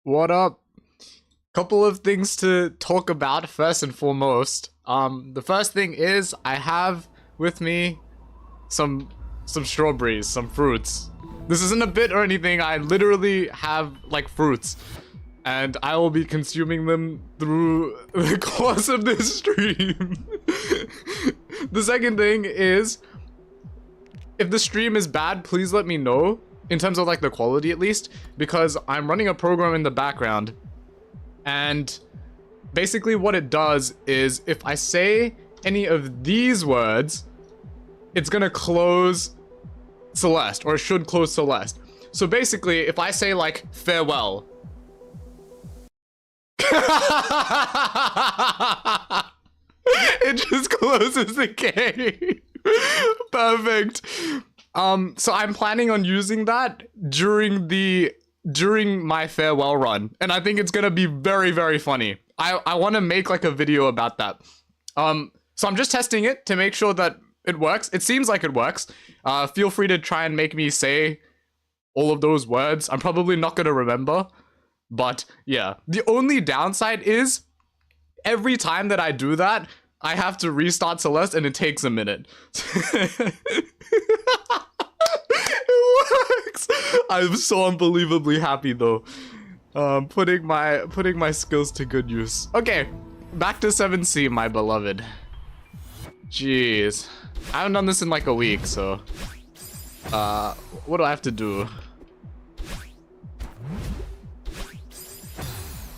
What up? Couple of things to talk about first and foremost. The first thing is I have with me some strawberries, some fruits. This isn't a bit or anything. I literally have like fruits, and I will be consuming them through the course of this stream. The second thing is, if the stream is bad, please let me know, in terms of like the quality at least, because I'm running a program in the background, and basically what it does is if I say any of these words, it's gonna close Celeste, or it should close Celeste. So basically, if I say like farewell, it just closes the game. Perfect. So I'm planning on using that during my farewell run, and I think it's gonna be very, very funny. I want to make like a video about that. So I'm just testing it to make sure that it works. It seems like it works. Feel free to try and make me say all of those words. I'm probably not gonna remember, but yeah. The only downside is every time that I do that, I have to restart Celeste, and it takes a minute. It works. I'm so unbelievably happy though. Putting my skills to good use. Okay, back to 7C, my beloved. Jeez, I haven't done this in like a week, so what do I have to do?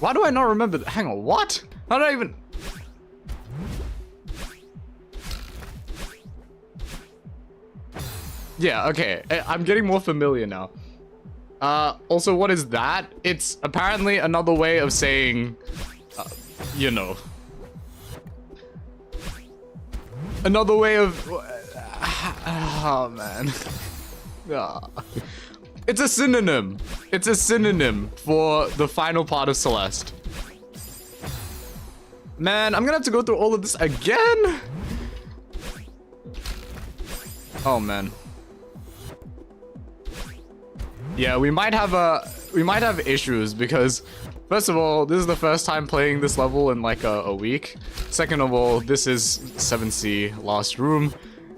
Why do I not remember? Hang on, what? How did I even? Yeah, okay. I'm getting more familiar now. Also, what is that? It's apparently another way of saying, you know. Another way of... Oh, man. It's a synonym. It's a synonym for the final part of Celeste. Man, I'm gonna have to go through all of this again? Oh, man. Yeah, we might have issues because, first of all, this is the first time playing this level in like a week. Second of all, this is 7C Last Room,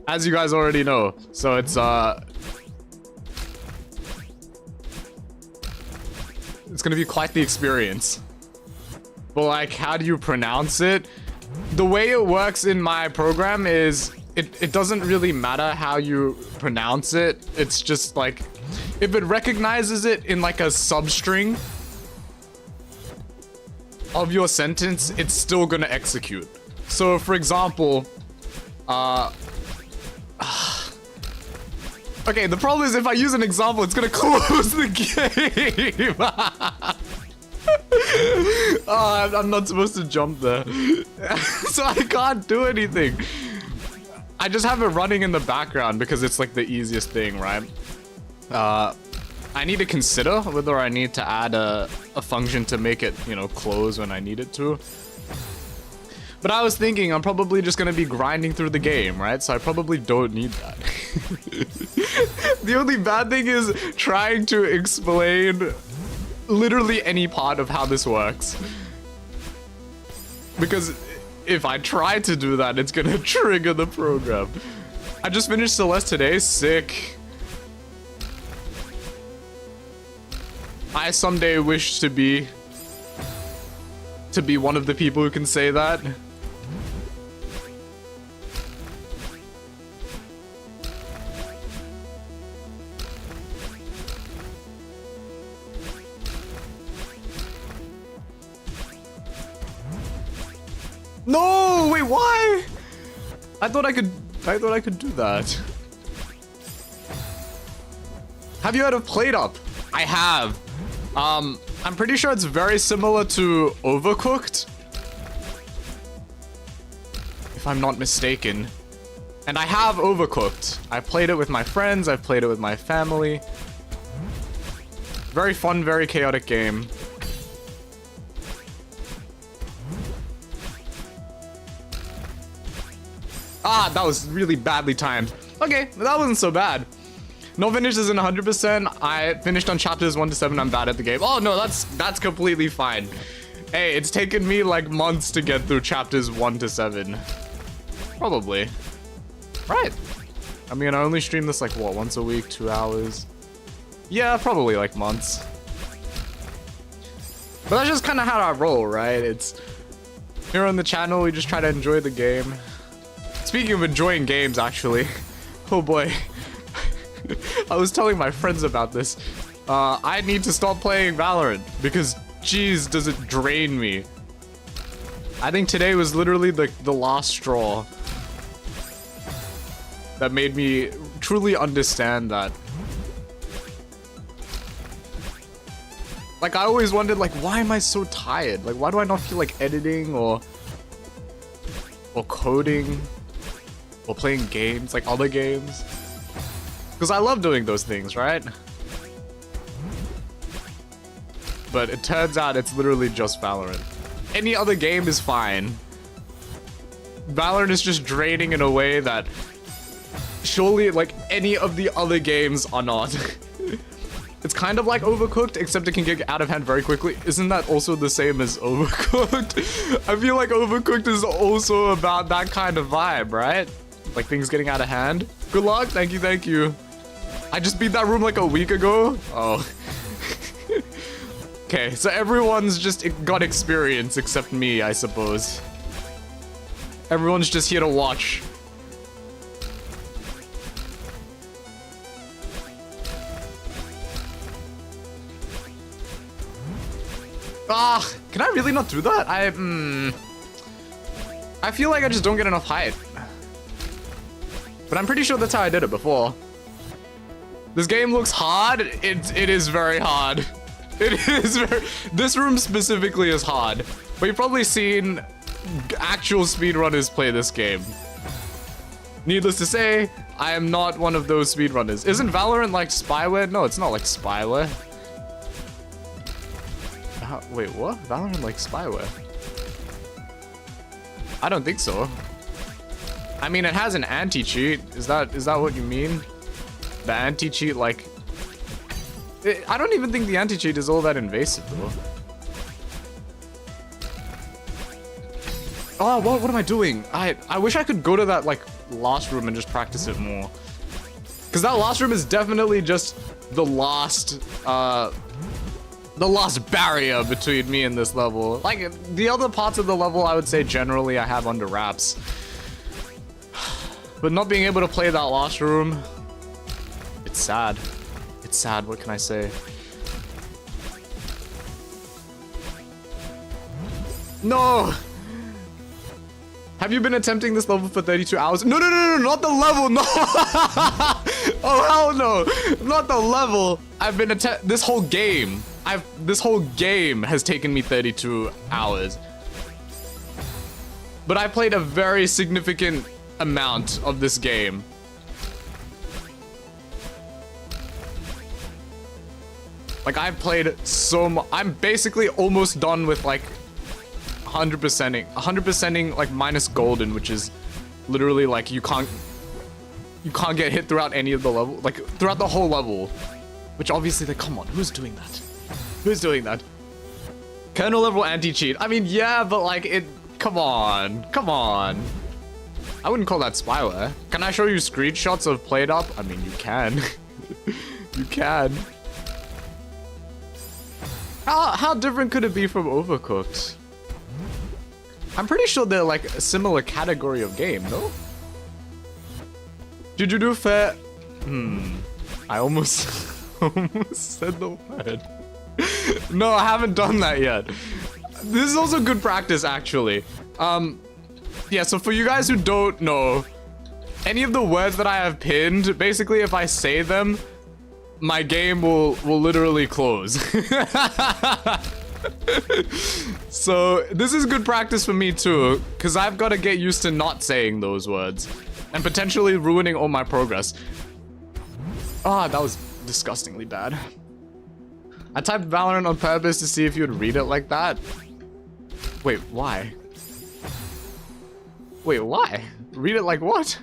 as you guys already know. So it's gonna be quite the experience. But like, how do you pronounce it? The way it works in my program is it doesn't really matter how you pronounce it. It's just like, if it recognizes it in like a substring of your sentence, it's still gonna execute. So for example, okay, the problem is if I use an example, it's gonna close the game. Oh, I'm not supposed to jump there. So I can't do anything. I just have it running in the background because it's like the easiest thing, right? I need to consider whether I need to add a function to make it, you know, close when I need it to. But I was thinking I'm probably just gonna be grinding through the game, right? So I probably don't need that. The only bad thing is trying to explain literally any part of how this works. Because if I try to do that, it's gonna trigger the program. I just finished Celeste today, sick. I someday wish to be one of the people who can say that. No, wait, why? I thought I could do that. Have you heard of Plate Up? I have. I'm pretty sure it's very similar to Overcooked, if I'm not mistaken. And I have Overcooked. I played it with my friends, I've played it with my family. Very fun, very chaotic game. Ah, that was really badly timed. Okay, that wasn't so bad. No finish isn't 100%. I finished on chapters 1 to 7. I'm bad at the game. Oh no, that's completely fine. Hey, it's taken me like months to get through chapters 1 to 7. Probably. Right. I mean, I only stream this like what, once a week, 2 hours. Yeah, probably like months. But that's just kind of how I roll, right? It's here on the channel, we just try to enjoy the game. Speaking of enjoying games, actually, oh boy, I was telling my friends about this. I need to stop playing Valorant because, jeez, does it drain me. I think today was literally the last straw that made me truly understand that. Like, I always wondered, like, why am I so tired? Like, why do I not feel like editing or coding or playing games, like other games? Because I love doing those things, right? But it turns out it's literally just Valorant. Any other game is fine. Valorant is just draining in a way that surely, like, any of the other games are not. It's kind of like Overcooked, except it can get out of hand very quickly. Isn't that also the same as Overcooked? I feel like Overcooked is also about that kind of vibe, right? Like things getting out of hand. Good luck, thank you, thank you. I just beat that room like a week ago. Oh. Okay, so everyone's just got experience except me, I suppose. Everyone's just here to watch. Ah, can I really not do that? I feel like I just don't get enough height. But I'm pretty sure that's how I did it before. This game looks hard. It is very hard. It is very... This room specifically is hard. But you've probably seen actual speedrunners play this game. Needless to say, I am not one of those speedrunners. Isn't Valorant like spyware? No, it's not like spyware. Wait, what? Valorant like spyware? I don't think so. I mean, it has an anti-cheat. Is that what you mean? The anti-cheat, like... I don't even think the anti-cheat is all that invasive, though. Oh, what am I doing? I wish I could go to that, like, last room and just practice it more. Because that last room is definitely just the last barrier between me and this level. Like, the other parts of the level, I would say generally I have under wraps. But not being able to play that last room, it's sad. It's sad, what can I say? No! Have you been attempting this level for 32 hours? No, not the level, no! Oh, hell no! Not the level! I've been this whole game has taken me 32 hours. But I played a very significant amount of this game. Like, I've played so much. I'm basically almost done with, like, 100%ing, like, minus golden, which is literally, like, you can't get hit throughout any of the level, like, throughout the whole level. Which obviously, like, come on, who's doing that? Who's doing that? Kernel level anti-cheat. I mean, yeah, but, like, come on. I wouldn't call that spyware. Can I show you screenshots of played up? I mean, you can. You can. How different could it be from Overcooked? I'm pretty sure they're like a similar category of game, no? Did you do fair? I almost said the word. No, I haven't done that yet. This is also good practice, actually. Yeah, so for you guys who don't know, any of the words that I have pinned, basically if I say them, my game will literally close. So this is good practice for me too, because I've got to get used to not saying those words and potentially ruining all my progress. Ah, that was disgustingly bad. I typed Valorant on purpose to see if you would read it like that. Wait, why? Wait, why? Read it like what?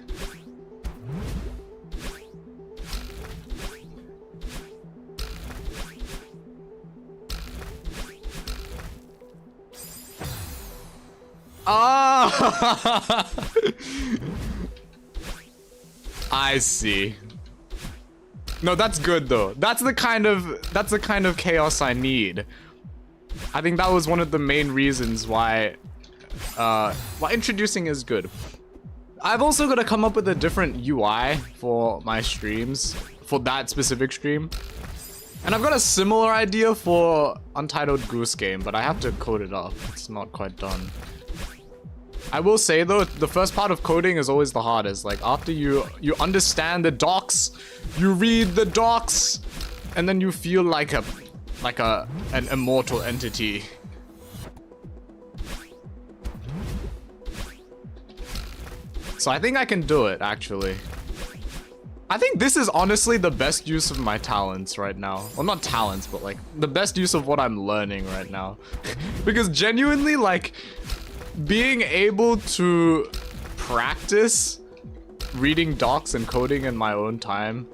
Ah! I see. No, that's good though. That's the kind of chaos I need. I think that was one of the main reasons why introducing is good. I've also got to come up with a different UI for my streams, for that specific stream. And I've got a similar idea for Untitled Goose Game, but I have to code it up. It's not quite done. I will say though, the first part of coding is always the hardest. Like after you understand the docs, you read the docs, and then you feel like an immortal entity. So I think I can do it, actually. I think this is honestly the best use of my talents right now. Well, not talents, but like the best use of what I'm learning right now. Because genuinely, like, being able to practice reading docs and coding in my own time,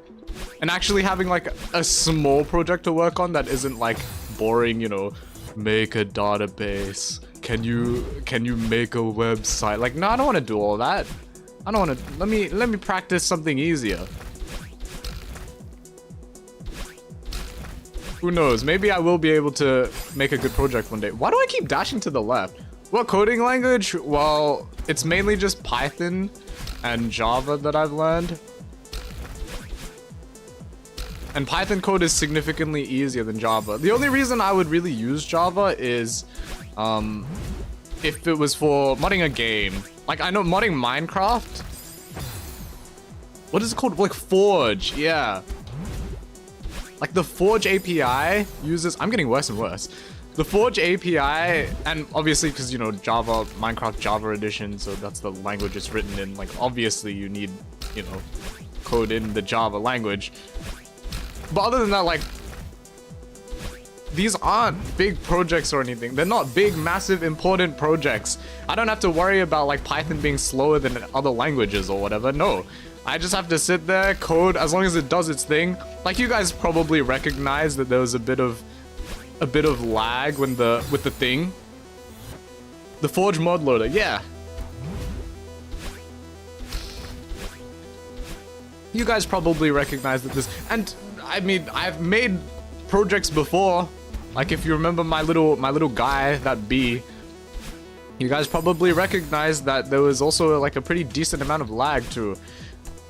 and actually having like a small project to work on that isn't like boring, you know, make a database. Can you make a website? Like, no, I don't want to do all that. I don't want to. Let me practice something easier. Who knows? Maybe I will be able to make a good project one day. Why do I keep dashing to the left? What coding language? Well, it's mainly just Python and Java that I've learned. And Python code is significantly easier than Java. The only reason I would really use Java is if it was for modding a game. Like, I know modding Minecraft. What is it called? Like Forge, yeah. Like the Forge API uses, I'm getting worse and worse. The Forge API, and obviously because, you know, Java, Minecraft Java edition, so that's the language it's written in. Like, obviously you need, you know, code in the Java language. But other than that, like, these aren't big projects or anything. They're not big, massive, important projects. I don't have to worry about like Python being slower than other languages or whatever. No, I just have to sit there, code, as long as it does its thing. Like, you guys probably recognize that there was a bit of lag when with the thing. The Forge mod loader, yeah. You guys probably recognize that this, and I mean, I've made projects before. Like, if you remember my little guy, that bee, you guys probably recognize that there was also like a pretty decent amount of lag too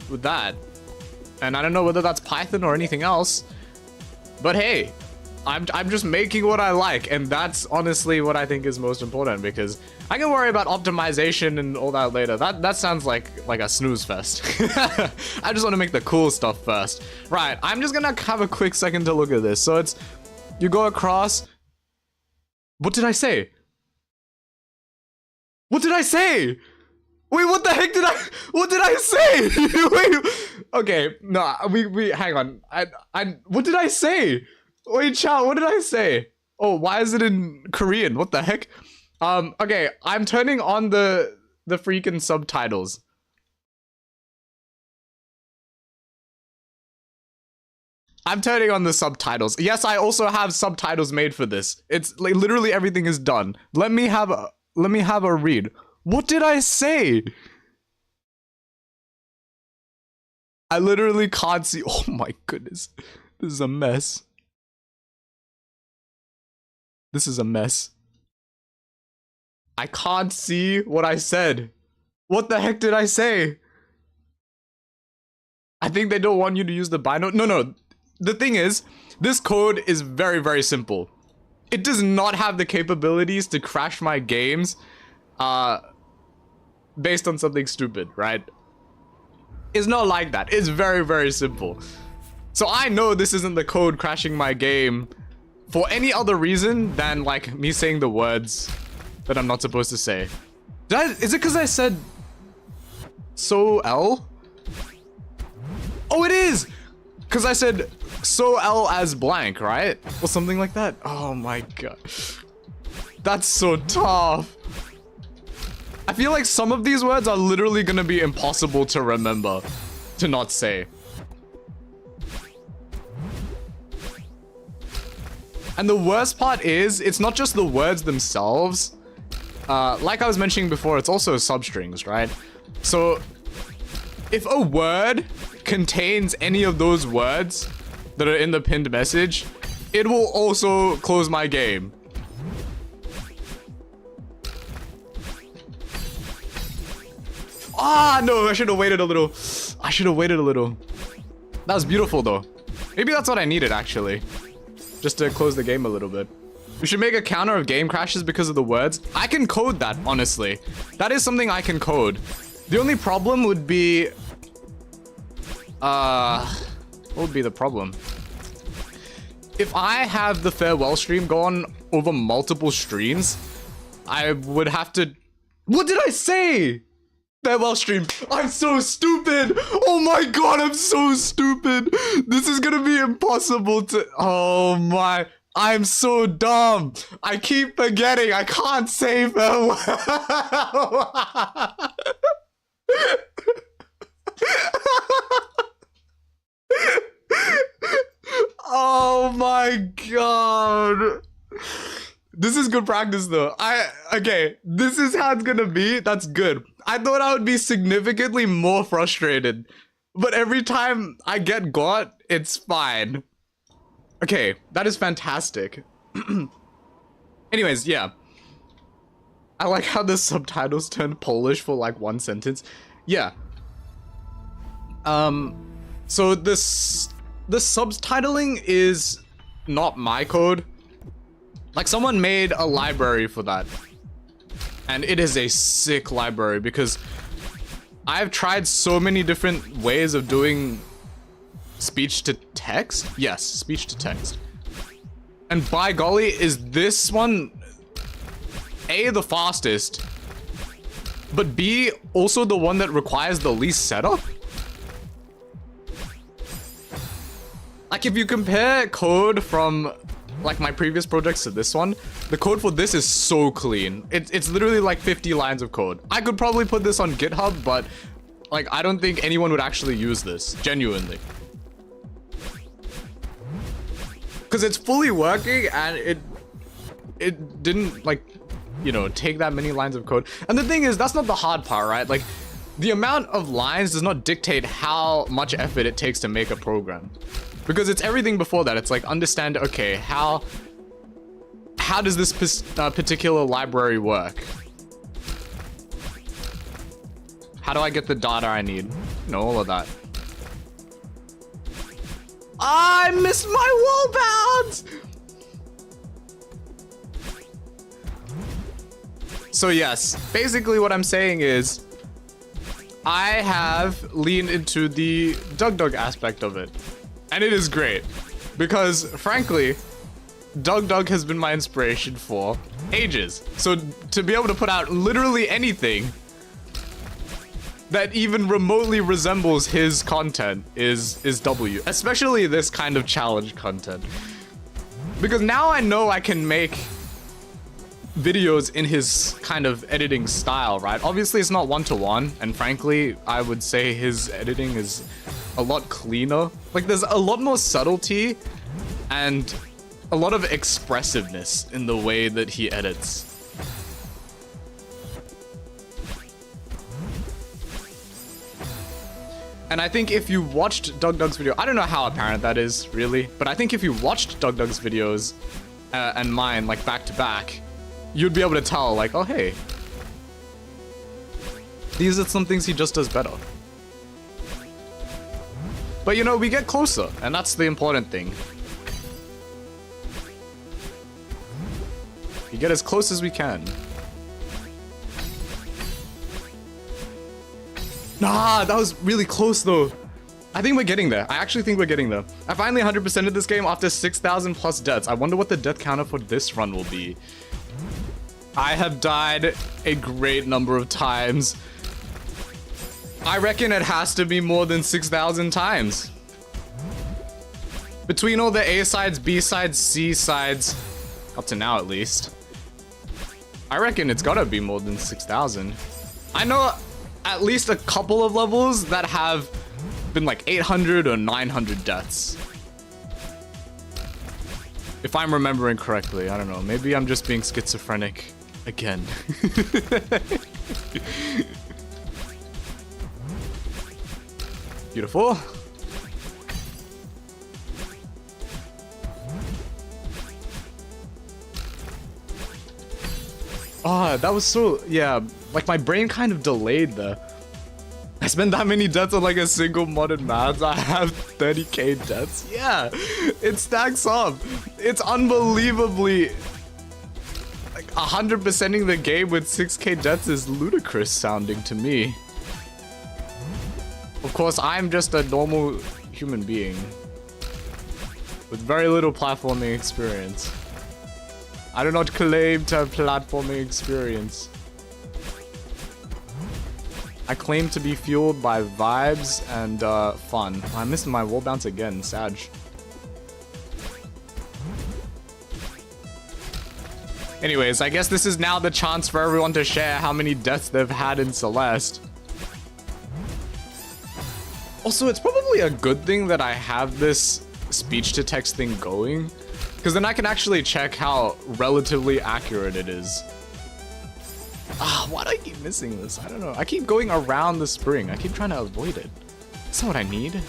with that. And I don't know whether that's Python or anything else, but hey, I'm just making what I like, and that's honestly what I think is most important, because I can worry about optimization and all that later. That sounds like a snooze fest. I just want to make the cool stuff first. Right, I'm just gonna have a quick second to look at this. So it's, you go across. What did I say? What did I say? Wait, what the heck did what did I say? Wait, okay, no, we hang on. What did I say? Wait, chat, what did I say? Oh, why is it in Korean? What the heck? Okay, I'm turning on the freaking subtitles. I'm turning on the subtitles. Yes, I also have subtitles made for this. It's like literally everything is done. Let me have a read. What did I say? I literally can't see. Oh my goodness. This is a mess. This is a mess. I can't see what I said. What the heck did I say? I think they don't want you to use the binary. No. The thing is, this code is very, very simple. It does not have the capabilities to crash my games based on something stupid, right? It's not like that. It's very, very simple. So I know this isn't the code crashing my game for any other reason than like me saying the words that I'm not supposed to say. Is it because I said so L? Oh, it is! Because I said so L as blank, right? Or something like that. Oh my god. That's so tough. I feel like some of these words are literally gonna be impossible to remember, to not say. And the worst part is, it's not just the words themselves, like I was mentioning before, it's also substrings, right? So if a word contains any of those words that are in the pinned message, it will also close my game. Ah, no, I should have waited a little. I should have waited a little. That was beautiful, though. Maybe that's what I needed, actually. Just to close the game a little bit. We should make a counter of game crashes because of the words. I can code that, honestly. That is something I can code. The only problem would be... what would be the problem? If I have the farewell stream go on over multiple streams, I would have to... What did I say? Farewell stream. I'm so stupid. Oh my god, I'm so stupid. This is gonna be impossible to... Oh my... I'm so dumb. I keep forgetting. I can't say farewell. Oh my god. This is good practice though. Okay, this is how it's gonna be. That's good. I thought I would be significantly more frustrated, but every time I get got, it's fine. Okay, that is fantastic. Anyways, yeah. I like how the subtitles turned Polish for like one sentence. Yeah. So the subtitling is not my code. Like someone made a library for that. And it is a sick library because I've tried so many different ways of doing speech to text? Yes, speech to text. And by golly, is this one A, the fastest, but B, also the one that requires the least setup? Like if you compare code from like my previous projects to this one, the code for this is so clean. It's literally like 50 lines of code. I could probably put this on GitHub, but like I don't think anyone would actually use this, genuinely. Because it's fully working and it didn't like, you know, take that many lines of code. And the thing is, that's not the hard part, right? Like the amount of lines does not dictate how much effort it takes to make a program. Because it's everything before that. It's like understand, okay, how does this particular library work? How do I get the data I need? You know, all of that. I missed my wall bounds! So yes, basically what I'm saying is I have leaned into the Doug aspect of it. And it is great. Because frankly, Doug has been my inspiration for ages. So to be able to put out literally anything that even remotely resembles his content is W. Especially this kind of challenge content. Because now I know I can make videos in his kind of editing style, right? Obviously it's not one-to-one, and frankly, I would say his editing is a lot cleaner. Like there's a lot more subtlety and a lot of expressiveness in the way that he edits. And I think if you watched Doug's video, I don't know how apparent that is really, but I think if you watched Doug's videos and mine like back to back, you'd be able to tell like, oh hey, these are some things he just does better. But you know, we get closer, and that's the important thing. We get as close as we can. Nah, that was really close though. I think we're getting there. I actually think we're getting there. I finally 100%ed this game after 6,000 plus deaths. I wonder what the death counter for this run will be. I have died a great number of times. I reckon it has to be more than 6,000 times. Between all the A sides, B sides, C sides, up to now at least. I reckon it's gotta be more than 6,000. I know at least a couple of levels that have been like 800 or 900 deaths. If I'm remembering correctly, I don't know. Maybe I'm just being schizophrenic. Again. Beautiful. Oh, that was so, yeah, like my brain kind of delayed there. I spent that many deaths on like a single modded maps. I have 30k deaths. Yeah, it stacks up. It's unbelievably, like 100%ing the game with 6k deaths is ludicrous sounding to me. Of course, I'm just a normal human being with very little platforming experience. I do not claim to have platforming experience. I claim to be fueled by vibes and fun. Oh, I'm missing my wall bounce again, Sag. Anyways, I guess this is now the chance for everyone to share how many deaths they've had in Celeste. Also, it's probably a good thing that I have this speech-to-text thing going, because then I can actually check how relatively accurate it is. Ah, why do I keep missing this? I don't know. I keep going around the spring. I keep trying to avoid it. That's not what I need.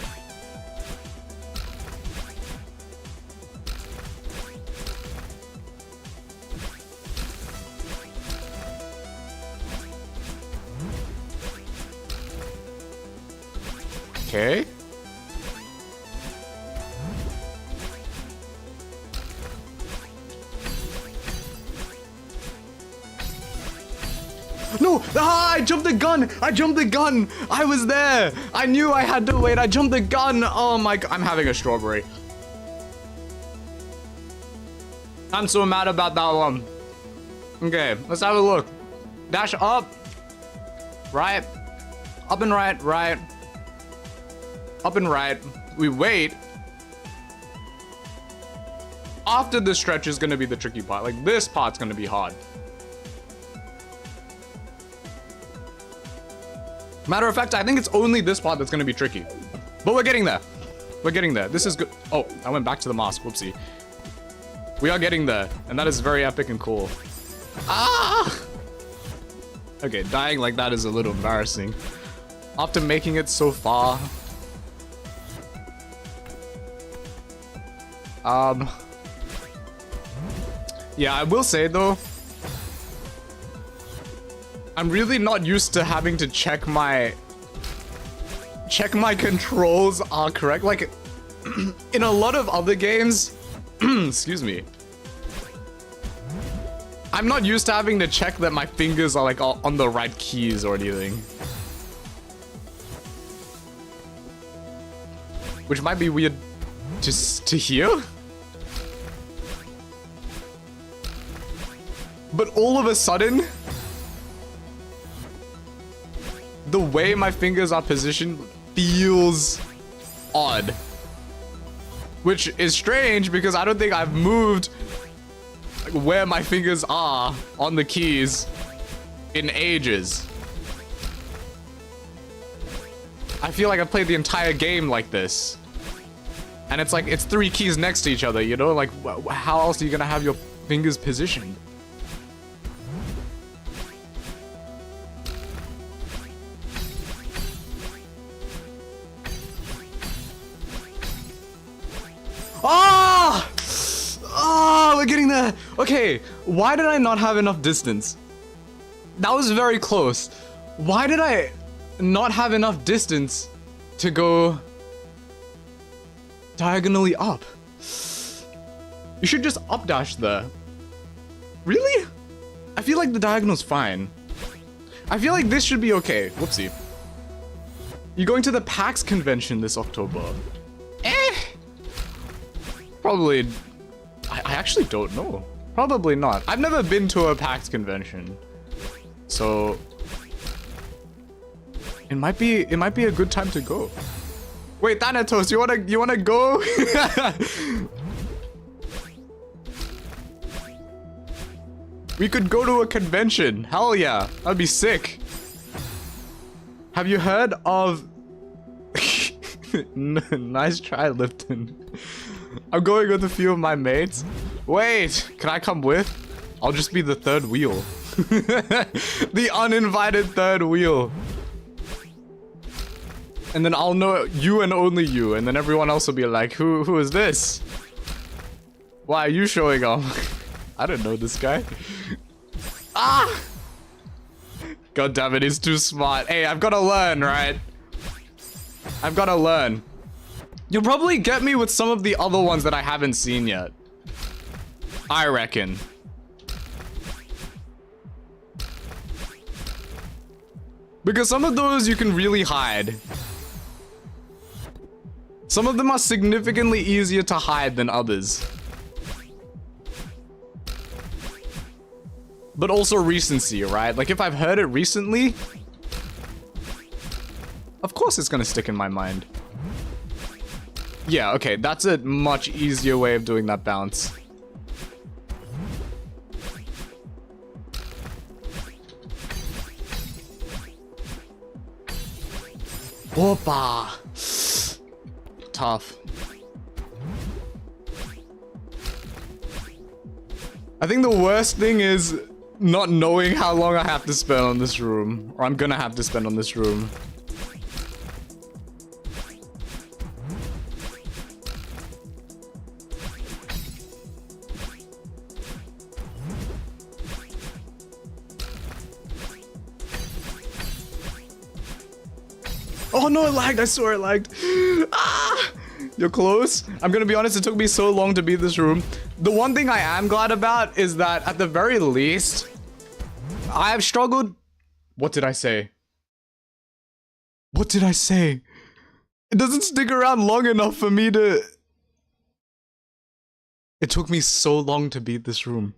Okay. No! Ah, I jumped the gun! I jumped the gun! I was there! I knew I had to wait. I jumped the gun! Oh my god. I'm having a strawberry. I'm so mad about that one. Okay, let's have a look. Dash up. Right. Up and right, right. Up and right. We wait. After this stretch is gonna be the tricky part. Like, this part's gonna be hard. Matter of fact, I think it's only this part that's gonna be tricky. But we're getting there. We're getting there. This is good. Oh, I went back to the mask. Whoopsie. We are getting there. And that is very epic and cool. Ah! Okay, dying like that is a little embarrassing. After making it so far. Yeah, I will say though, I'm really not used to having to check my controls are correct. Like, in a lot of other games, excuse me, I'm not used to having to check that my fingers are like on the right keys or anything. Which might be weird just to hear. But all of a sudden, the way my fingers are positioned feels odd. Which is strange because I don't think I've moved where my fingers are on the keys in ages. I feel like I've played the entire game like this. And it's like, it's 3 keys next to each other, you know? Like, how else are you gonna have your fingers positioned? Ah! Oh, we're getting there. Okay, why did I not have enough distance? That was very close. Why did I not have enough distance to go diagonally up? You should just up dash there. Really? I feel like the diagonal's fine. I feel like this should be okay. Whoopsie. You're going to the PAX convention this October. Probably, I actually don't know. Probably not. I've never been to a PAX convention, so it might be a good time to go. Wait, Thanatos, you wanna go? We could go to a convention. Hell yeah, that'd be sick. Have you heard of? Nice try, Lipton. I'm going with a few of my mates. Wait, can I come with? I'll just be the third wheel. The uninvited third wheel. And then I'll know you and only you, and then everyone else will be like, who is this? Why are you showing up? I don't know this guy. Ah! God damn it, he's too smart. Hey, I've gotta learn, right? I've gotta learn. You'll probably get me with some of the other ones that I haven't seen yet. I reckon. Because some of those you can really hide. Some of them are significantly easier to hide than others. But also recency, right? Like if I've heard it recently, of course it's gonna stick in my mind. Yeah, okay, that's a much easier way of doing that bounce. Whoopa! Tough. I think the worst thing is not knowing how long I have to spend on this room. Or I'm gonna have to spend on this room. Oh no, it lagged. I swear it lagged. Ah! You're close. I'm gonna be honest, it took me so long to beat this room. The one thing I am glad about is that at the very least, I have struggled. What did I say? What did I say? It doesn't stick around long enough for me to... It took me so long to beat this room.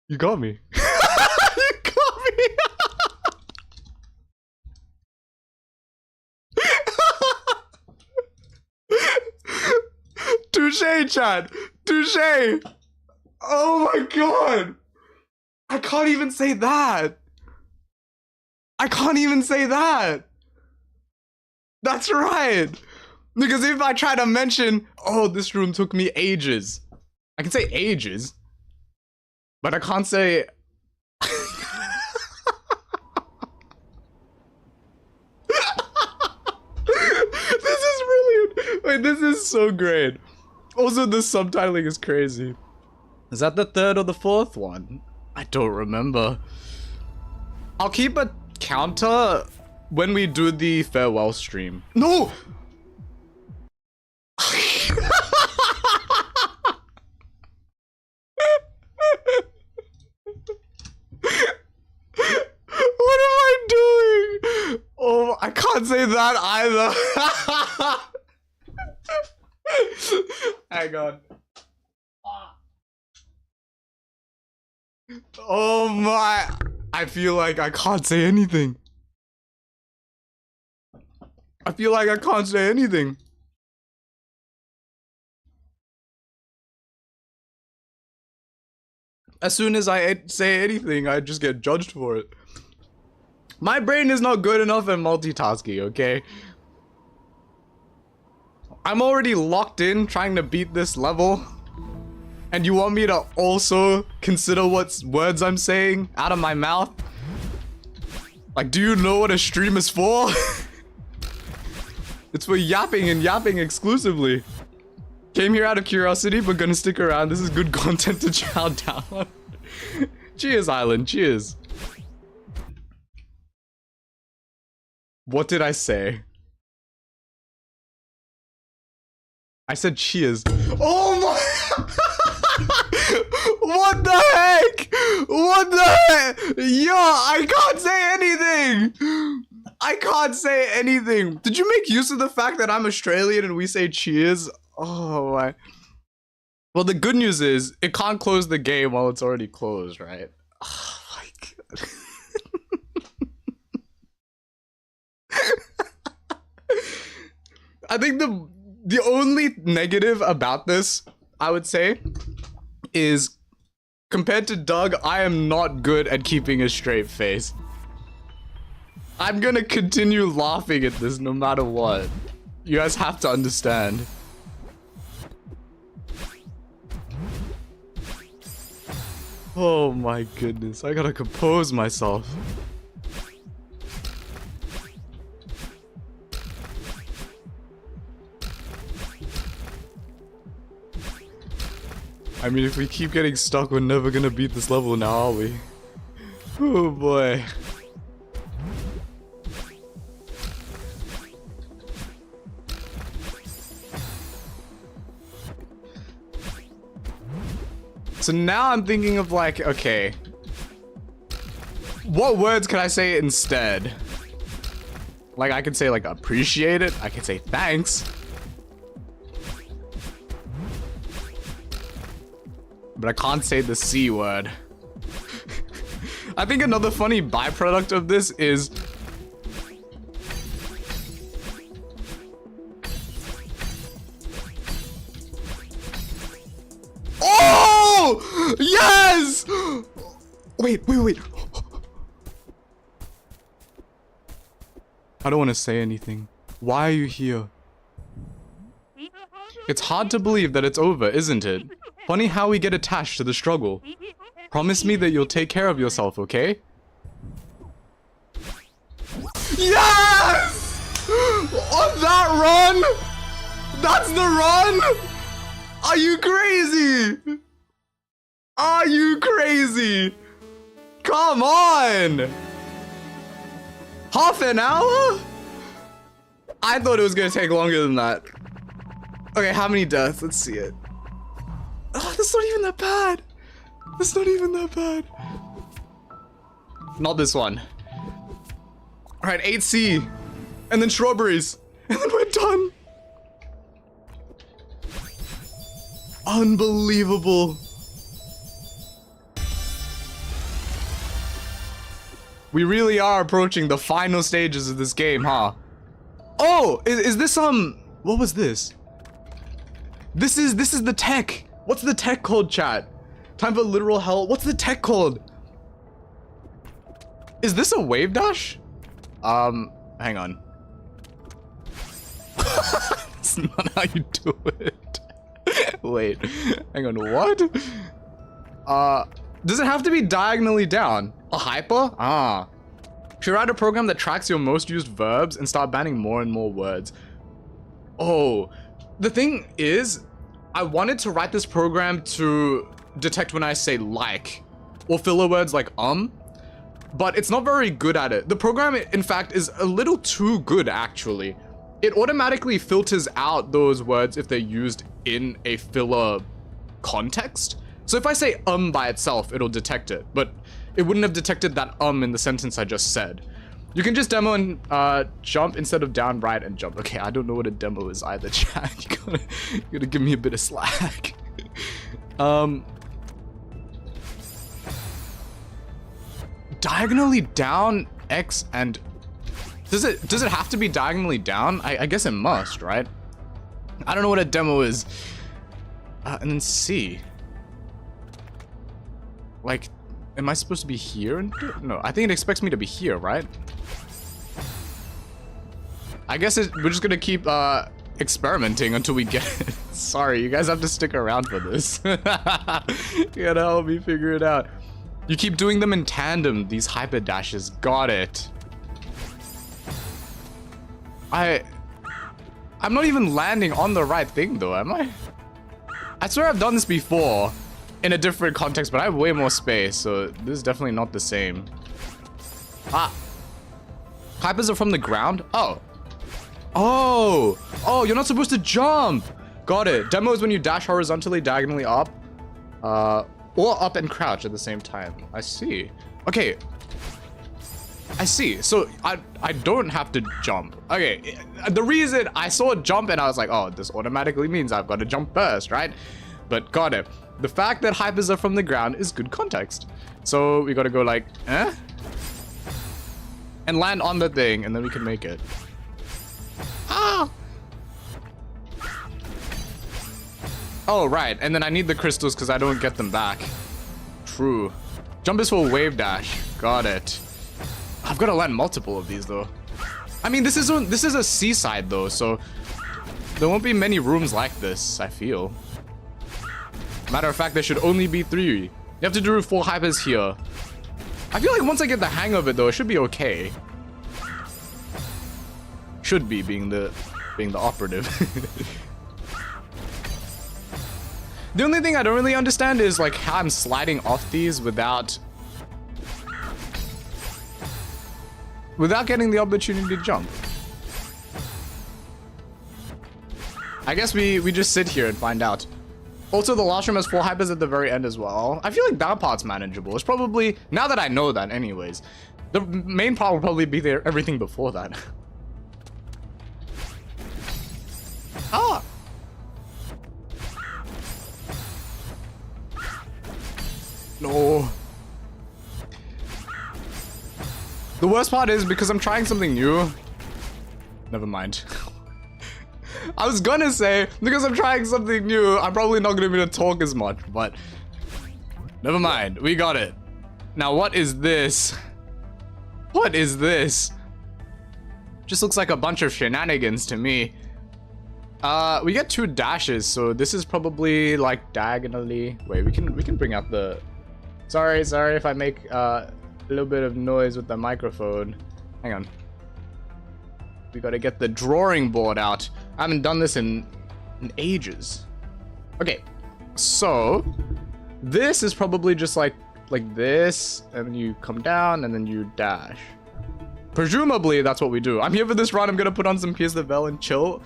You got me. You got me. Touché, Chad. Touché. Oh my god. I can't even say that. I can't even say that. That's right. Because if I try to mention, oh, this room took me ages. I can say ages. But I can't say... This is brilliant. Wait, this is so great. Also, the subtitling is crazy. Is that the third or the fourth one? I don't remember. I'll keep a counter when we do the farewell stream. No! What am I doing? Oh, I can't say that either. Hang on. Oh my. I feel like I can't say anything. I feel like I can't say anything. As soon as I say anything, I just get judged for it. My brain is not good enough at multitasking, okay? I'm already locked in trying to beat this level. And you want me to also consider what words I'm saying out of my mouth? Like, do you know what a stream is for? It's for yapping and yapping exclusively. Came here out of curiosity, but gonna stick around. This is good content to chow down on. Cheers, Island. Cheers. What did I say? I said cheers. Oh my! What the heck? What the heck? Yo, I can't say anything. I can't say anything. Did you make use of the fact that I'm Australian and we say cheers? Oh my. Well, the good news is it can't close the game while it's already closed, right? Oh my god. I think the only negative about this, I would say, is compared to Doug, I am not good at keeping a straight face. I'm gonna continue laughing at this no matter what. You guys have to understand. Oh my goodness, I gotta compose myself. I mean, if we keep getting stuck, we're never gonna beat this level now, are we? Oh boy. So now I'm thinking of like, okay, what words can I say instead? Like I can say like appreciate it, I can say thanks. But I can't say the C word. I think another funny byproduct of this is oh! Yes! Wait. I don't want to say anything. Why are you here? It's hard to believe that it's over, isn't it? Funny how we get attached to the struggle. Promise me that you'll take care of yourself, okay? Yes! On that run! That's the run! Are you crazy? Are you crazy? Come on! Half an hour? I thought it was gonna take longer than that. Okay, how many deaths? Let's see it. Oh, that's not even that bad. That's not even that bad. Not this one. Alright, 8C. And then strawberries. And then we're done. Unbelievable. We really are approaching the final stages of this game, huh? Oh, is this what was this? This is the tech. What's the tech called, chat? Time for literal hell. What's the tech called? Is this a wave dash? Hang on. That's not how you do it. Wait, hang on, what? Does it have to be diagonally down? A hyper? Ah. Should write a program that tracks your most used verbs and start banning more and more words. Oh, the thing is, I wanted to write this program to detect when I say like, or filler words like but it's not very good at it. The program, in fact, is a little too good, actually. It automatically filters out those words if they're used in a filler context. So if I say by itself, it'll detect it, but it wouldn't have detected that in the sentence I just said. You can just demo and jump instead of down, right, and jump. Okay, I don't know what a demo is either, chat. You gotta give me a bit of slack. Diagonally down, X, and does it have to be diagonally down? I guess it must, right? I don't know what a demo is. And then C. Like, am I supposed to be here? No, I think it expects me to be here, right? I guess we're just gonna keep experimenting until we get it. Sorry, you guys have to stick around for this. You gotta help me figure it out. You keep doing them in tandem, these hyper dashes. Got it. I'm not even landing on the right thing though, am I? I swear I've done this before in a different context, but I have way more space, so this is definitely not the same. Ah. Hypers are from the ground? Oh, you're not supposed to jump. Got it. Demo is when you dash horizontally, diagonally up, or up and crouch at the same time. I see. Okay. I see. So I don't have to jump. Okay. The reason I saw it jump and I was like, oh, this automatically means I've got to jump first, right? But got it. The fact that hypers are from the ground is good context. So we got to go like, and land on the thing, and then we can make it. Ah! Oh, right. And then I need the crystals because I don't get them back. True. Jump is for wave dash. Got it. I've got to land multiple of these, though. I mean, this is a seaside, though, so there won't be many rooms like this, I feel. Matter of fact, there should only be 3. You have to do full hypers here. I feel like once I get the hang of it though, it should be okay. Should be being the operative. The only thing I don't really understand is like how I'm sliding off these without getting the opportunity to jump. I guess we just sit here and find out. Also, the last room has 4 hypers at the very end as well. I feel like that part's manageable. It's probably, now that I know that anyways, the main part will probably be there everything before that. Ah! No. The worst part is because I'm trying something new. Never mind. I was gonna say, because I'm trying something new, I'm probably not gonna be able to talk as much, but never mind. We got it. Now, what is this? What is this? Just looks like a bunch of shenanigans to me. We get 2 dashes, so this is probably like diagonally. Wait, we can bring out the. Sorry if I make a little bit of noise with the microphone. Hang on. We gotta get the drawing board out. I haven't done this in ages. Okay, so this is probably just like this, and then you come down and then you dash. Presumably that's what we do. I'm here for this run. I'm gonna put on some Pierce the Veil and chill.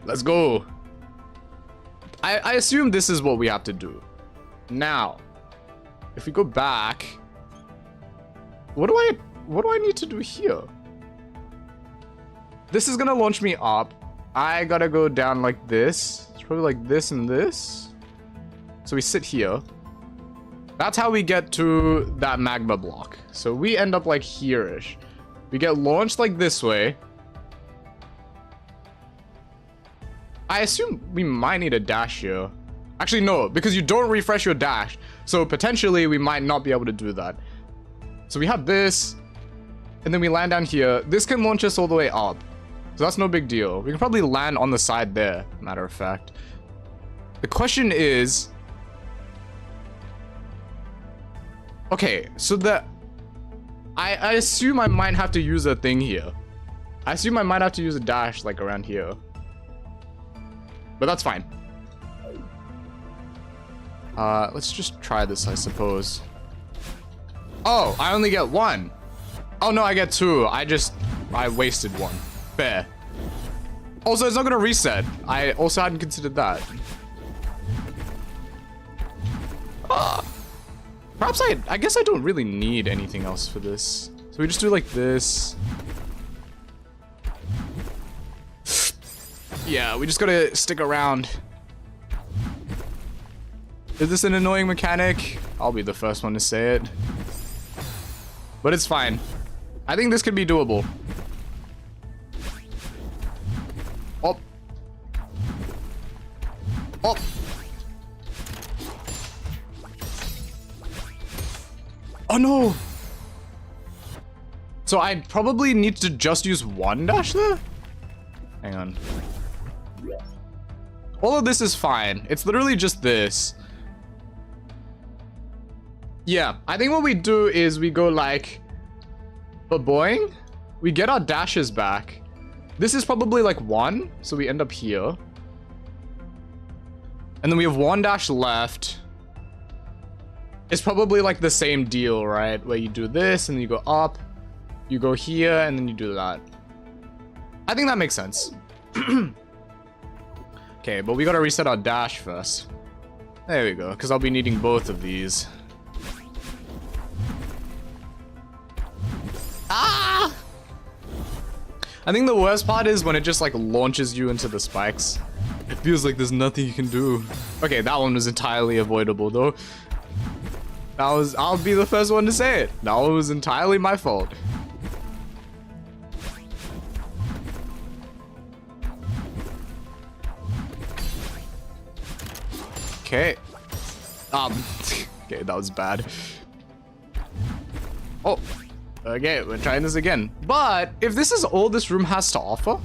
Let's go. I assume this is what we have to do. Now, if we go back, what do I need to do here? This is gonna launch me up. I gotta go down like this. It's probably like this and this. So we sit here. That's how we get to that magma block. So we end up like here-ish. We get launched like this way. I assume we might need a dash here. Actually, no, because you don't refresh your dash. So potentially we might not be able to do that. So we have this, and then we land down here. This can launch us all the way up. So that's no big deal. We can probably land on the side there, matter of fact. The question is... Okay, so I assume I might have to use a thing here. I assume I might have to use a dash like around here. But that's fine. Let's just try this, I suppose. Oh, I only get 1. Oh no, I get 2. I wasted 1. Fair. Also, it's not gonna reset. I also hadn't considered that. Perhaps I guess I don't really need anything else for this. So we just do like this. Yeah, we just gotta stick around. Is this an annoying mechanic? I'll be the first one to say it. But it's fine. I think this could be doable. Oh. Oh. Oh no. So I probably need to just use 1 dash there? Hang on. All of this is fine. It's literally just this. Yeah, I think what we do is we go like... boing. We get our dashes back. This is probably like 1, so we end up here. And then we have 1 dash left. It's probably like the same deal, right? Where you do this, and then you go up. You go here, and then you do that. I think that makes sense. Okay, but we gotta reset our dash first. There we go, because I'll be needing both of these. Ah! I think the worst part is when it just like launches you into the spikes. It feels like there's nothing you can do. Okay, that one was entirely avoidable though. I'll be the first one to say it. That one was entirely my fault. Okay. Okay, that was bad. Oh. Okay, we're trying this again. But if this is all this room has to offer,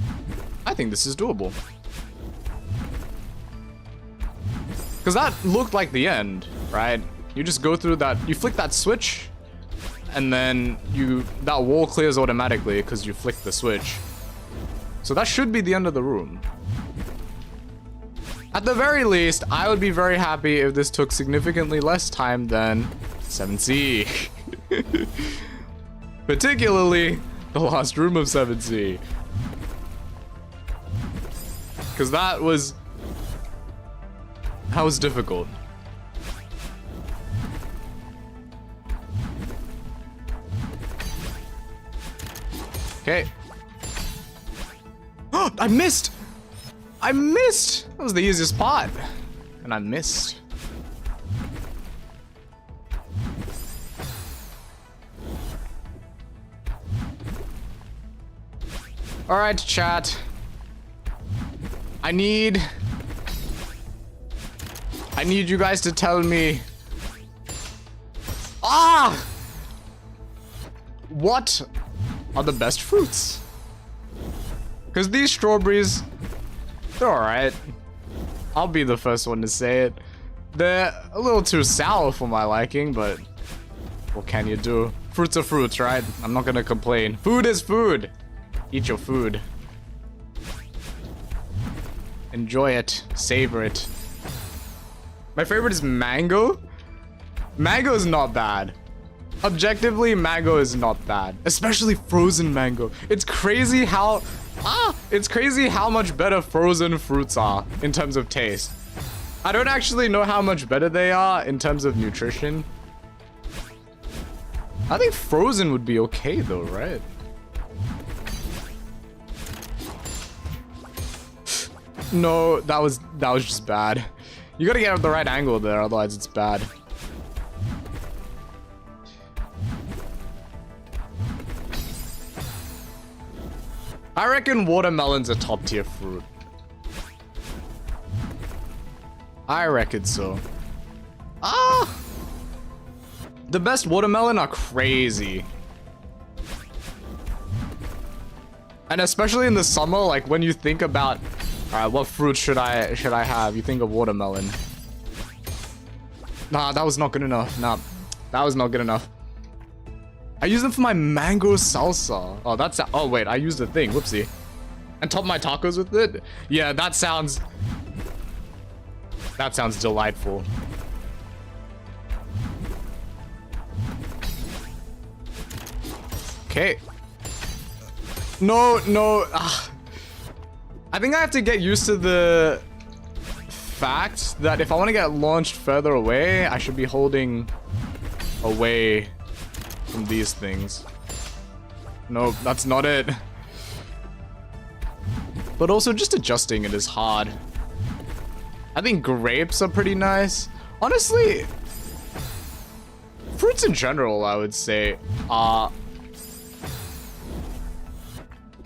I think this is doable. Because that looked like the end, right? You just go through that, you flick that switch, and then that wall clears automatically because you flick the switch. So that should be the end of the room. At the very least, I would be very happy if this took significantly less time than 7C. Particularly the last room of 7C. Because that was difficult. Okay. Oh, I missed! I missed! That was the easiest part. And I missed. Alright, chat. I need you guys to tell me. What are the best fruits? Because these strawberries, they're alright. I'll be the first one to say it. They're a little too sour for my liking, but what can you do? Fruits are fruits, right? I'm not gonna complain. Food is food. Eat your food. Enjoy it. Savor it. My favorite is mango. Mango is not bad. Objectively, mango is not bad. Especially frozen mango. It's crazy how much better frozen fruits are in terms of taste. I don't actually know how much better they are in terms of nutrition. I think frozen would be okay though, right? No, that was just bad. You gotta get at the right angle there, otherwise it's bad. I reckon watermelon's a top tier fruit. I reckon so. The best watermelon are crazy. And especially in the summer, like when you think about, alright, what fruit should I have? You think of watermelon. Nah, that was not good enough. Nah, that was not good enough. I use them for my mango salsa. Oh, that's... Oh, wait. I used the thing. Whoopsie. And top my tacos with it? Yeah, that sounds... That sounds delightful. Okay. No, no. I think I have to get used to the fact that if I want to get launched further away, I should be holding away from these things. Nope, that's not it. But also just adjusting it is hard. I think grapes are pretty nice. Honestly, fruits in general, I would say, are...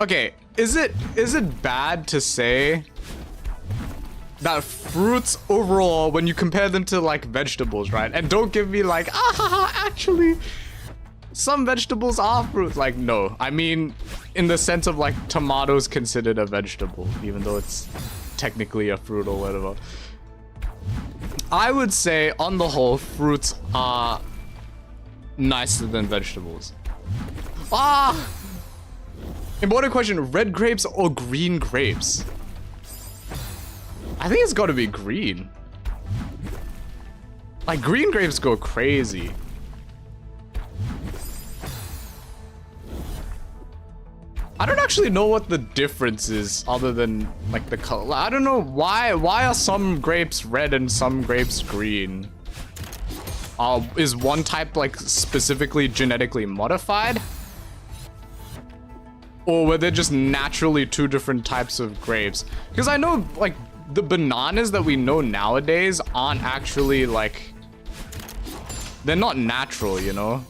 Okay, is it bad to say that fruits overall, when you compare them to like vegetables, right? And don't give me like, actually, some vegetables are fruit. Like, no, I mean, in the sense of like tomatoes considered a vegetable, even though it's technically a fruit or whatever. I would say, on the whole, fruits are nicer than vegetables. Important question, red grapes or green grapes? I think it's gotta be green. Like, green grapes go crazy. I don't actually know what the difference is other than like the color. I don't know why are some grapes red and some grapes green? Is one type like specifically genetically modified? Or were there just naturally two different types of grapes? Because I know like the bananas that we know nowadays aren't actually like, they're not natural, you know?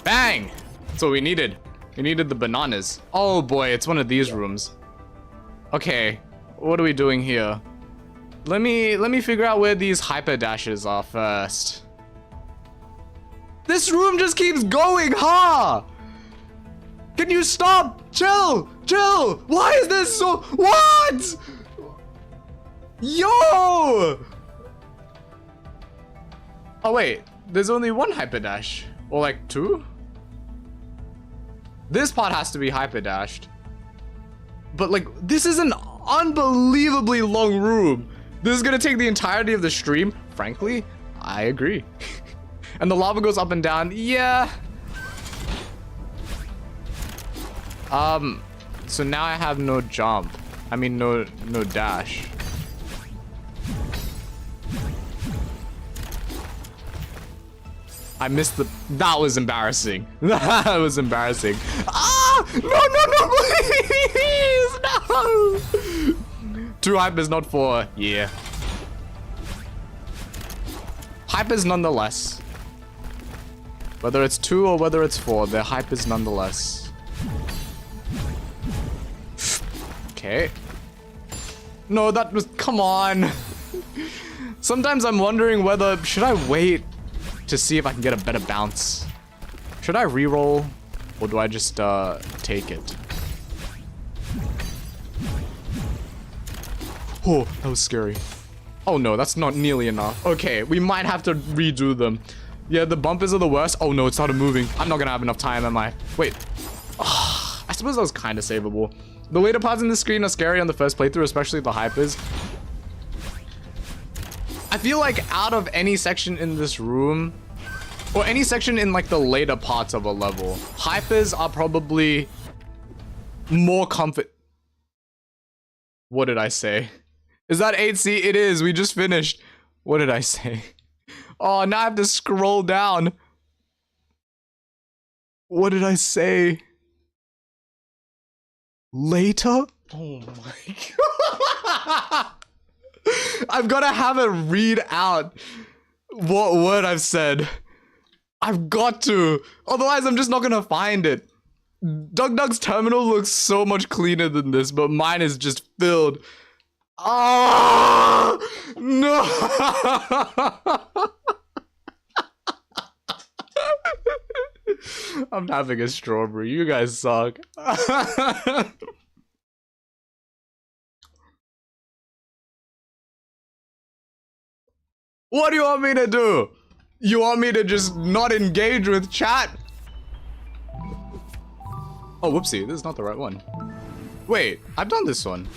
Bang! That's what we needed. We needed the bananas. Oh boy, it's one of these rooms. Okay, what are we doing here? Let me figure out where these hyper dashes are first. This room just keeps going, huh? Can you stop? Chill! Chill! Why is this so... What? Yo! Oh wait, there's only one hyperdash. Or like two? This part has to be hyperdashed. But like, this is an unbelievably long room. This is gonna take the entirety of the stream. Frankly, I agree. And the lava goes up and down. Yeah. So now I have no jump. I mean, no dash. I missed the... That was embarrassing. That was embarrassing. Ah! No, please! No! 2 hypers, not 4. Yeah. Hypers nonetheless. Whether it's 2 or whether it's 4, they're hypers nonetheless. Okay. No, that was... Come on. Sometimes I'm wondering whether... Should I wait to see if I can get a better bounce? Should I reroll, or do I just take it? Oh, that was scary. Oh no, that's not nearly enough. Okay, we might have to redo them. Yeah, the bumpers are the worst. Oh no, it started moving. I'm not gonna have enough time, am I? Wait. I suppose that was kind of savable. The later parts in the screen are scary on the first playthrough, especially the hypers. I feel like out of any section in this room, or any section in like the later parts of a level, hypers are probably more comfort. What did I say? Is that 8C? It is. We just finished. What did I say? Oh, now I have to scroll down. What did I say? Later? Oh my god. I've got to have it read out what word I've said. I've got to. Otherwise, I'm just not going to find it. Dug's terminal looks so much cleaner than this, but mine is just filled. Oh, no. I'm having a strawberry. You guys suck. What do you want me to do? You want me to just not engage with chat? Oh, whoopsie. This is not the right one. Wait, I've done this one.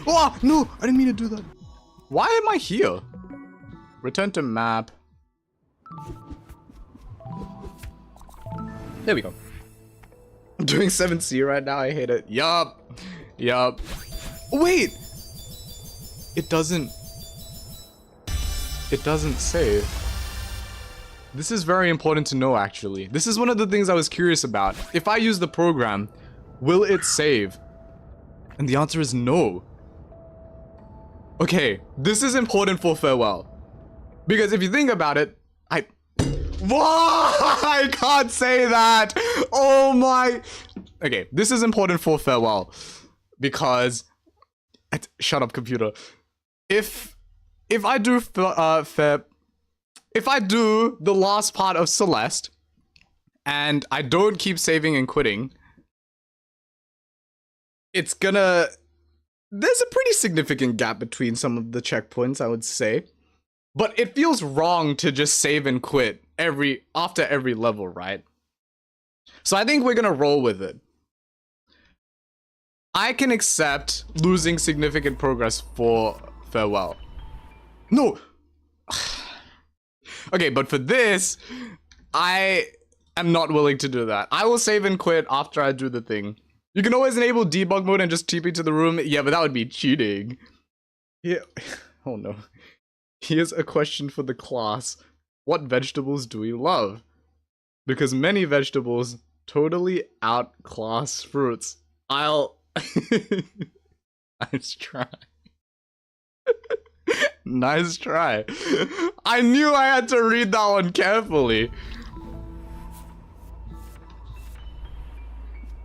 Oh, no, I didn't mean to do that. Why am I here? Return to map. There we go. I'm doing 7C right now. I hate it. Yup. Yup. Wait. It doesn't save. This is very important to know, actually. This is one of the things I was curious about. If I use the program, will it save? And the answer is no. Okay, this is important for farewell. Because if you think about it, I can't say that. Oh my. Okay, this is important for farewell. Because... Shut up, computer. If I do if I do the last part of Celeste and I don't keep saving and quitting, it's gonna... There's a pretty significant gap between some of the checkpoints, I would say. But it feels wrong to just save and quit after every level, right? So I think we're gonna roll with it. I can accept losing significant progress for farewell. No! Okay, but for this, I am not willing to do that. I will save and quit after I do the thing. You can always enable debug mode and just TP to the room. Yeah, but that would be cheating. Yeah. Oh no. Here's a question for the class. What vegetables do we love? Because many vegetables totally outclass fruits. Nice try. Nice try. I knew I had to read that one carefully.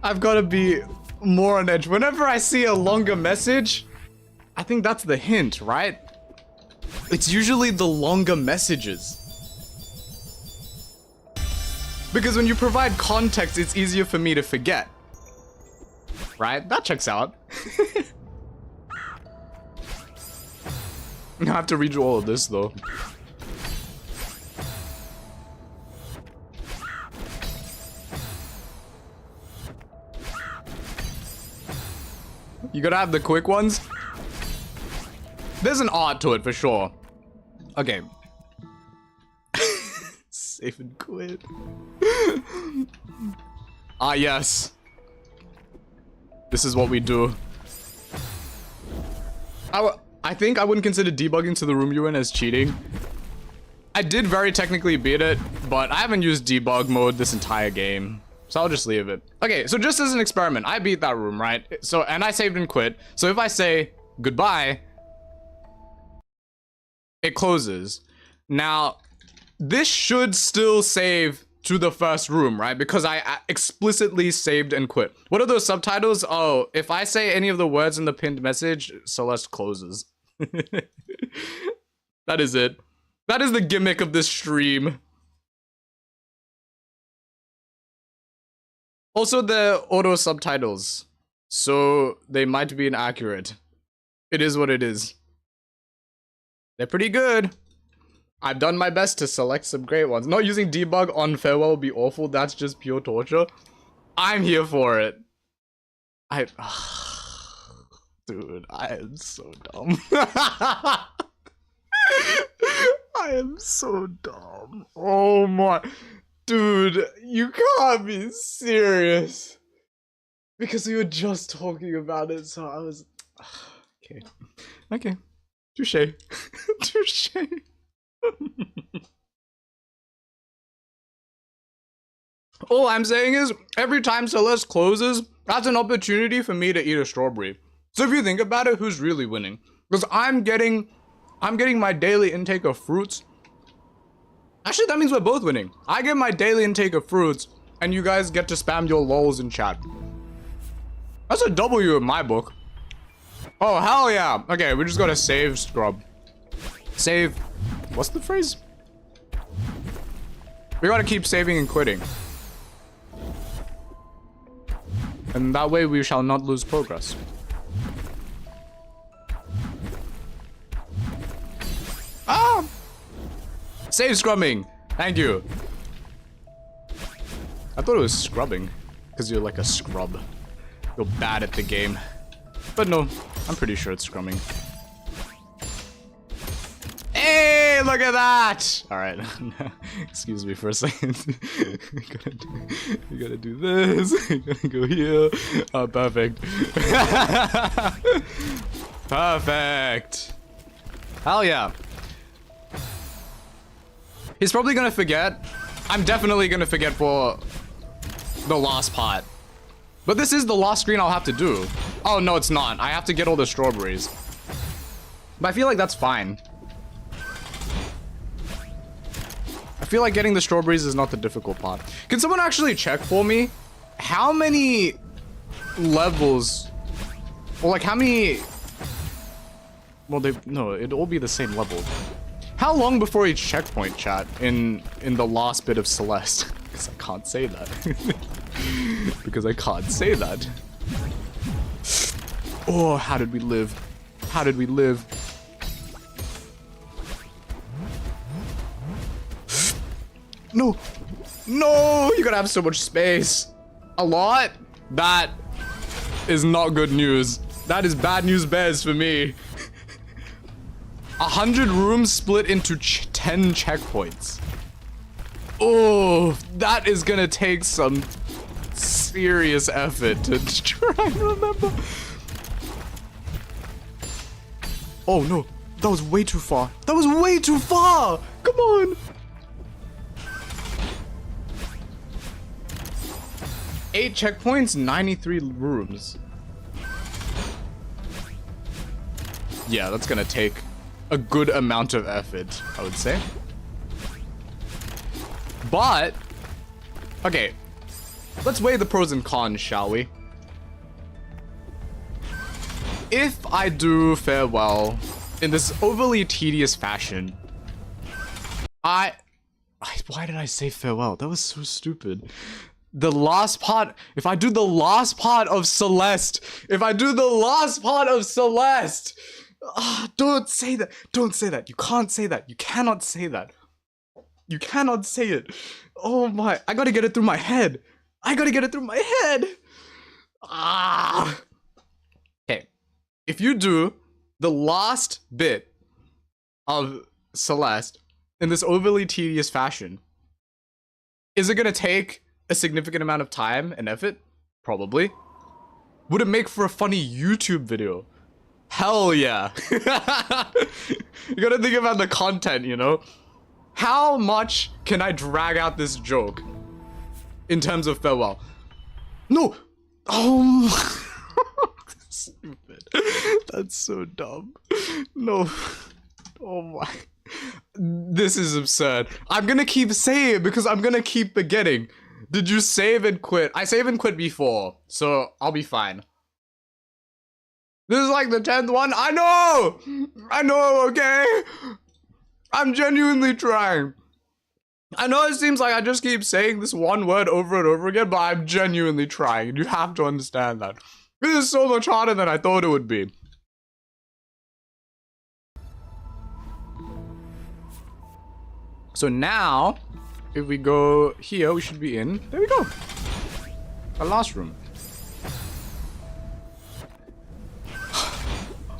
I've got to be more on edge. Whenever I see a longer message, I think that's the hint, right? It's usually the longer messages. Because when you provide context, it's easier for me to forget. Right? That checks out. I have to read through all of this, though. You gotta have the quick ones. There's an art to it for sure. Okay. Save and quit. Ah, yes. This is what we do. I think I wouldn't consider debugging to the room you're in as cheating. I did very technically beat it, but I haven't used debug mode this entire game. So I'll just leave it. Okay, so just as an experiment, I beat that room, right? So, and I saved and quit. So if I say goodbye, it closes. Now, this should still save to the first room, right? Because I explicitly saved and quit. What are those subtitles? Oh, if I say any of the words in the pinned message, Celeste closes. That is it. That is the gimmick of this stream. Also, the auto subtitles, so they might be inaccurate. It is what it is. They're pretty good. I've done my best to select some great ones. Not using debug on farewell would be awful. That's just pure torture. I'm here for it. Dude, I am so dumb. I am so dumb. Oh my. Dude, you can't be serious. Because we were just talking about it, so I was... Okay. Okay. Touché. Touché. All I'm saying is, every time Celeste closes, that's an opportunity for me to eat a strawberry. So if you think about it, who's really winning? Because I'm getting my daily intake of fruits. Actually, that means we're both winning. I get my daily intake of fruits, and you guys get to spam your lols in chat. That's a W in my book. Oh, hell yeah. Okay, we just gotta save scrub. Save. What's the phrase? We gotta keep saving and quitting. And that way we shall not lose progress. Ah! Save scrubbing. Thank you. I thought it was scrubbing. Because you're like a scrub. You're bad at the game. But no, I'm pretty sure it's scrumming. Hey, look at that! Alright, excuse me for a second. You gotta do this. You gotta go here. Oh, perfect. Perfect. Hell yeah. He's probably gonna forget. I'm definitely gonna forget for the last part. But this is the last screen I'll have to do. Oh, no, it's not. I have to get all the strawberries. But I feel like that's fine. I feel like getting the strawberries is not the difficult part. Can someone actually check for me how many levels, or like how many, well, no, it'd all be the same level. How long before each checkpoint, chat, in the last bit of Celeste? Because I can't say that. Because I can't say that. Oh, how did we live? How did we live? No! No! You gotta have so much space. A lot? That is not good news. That is bad news bears for me. 100 rooms split into 10 checkpoints. Oh, that is gonna take some serious effort to try and remember. Oh no, that was way too far. That was way too far! Come on! 8 checkpoints, 93 rooms. Yeah, that's gonna take a good amount of effort, I would say. But, okay, let's weigh the pros and cons, shall we? If I do farewell in this overly tedious fashion, why did I say farewell? That was so stupid. The last part, if I do the last part of Celeste, don't say that. Don't say that. You can't say that. You cannot say that. You cannot say it. Oh my, I gotta get it through my head. Ah. Okay. if you do the last bit of Celeste in this overly tedious fashion, is it gonna take a significant amount of time and effort? Probably. Would it make for a funny YouTube video? Hell yeah. You gotta think about the content, you know? How much can I drag out this joke in terms of farewell? No! Oh, stupid. That's so dumb. No. Oh my. This is absurd. I'm gonna keep saying it because I'm gonna keep forgetting. Did you save and quit? I save and quit before, so I'll be fine. This is like the 10th one. I know, okay? I'm genuinely trying. I know it seems like I just keep saying this one word over and over again, but I'm genuinely trying. You have to understand that. This is so much harder than I thought it would be. So now, if we go here, we should be in. There we go. Our last room.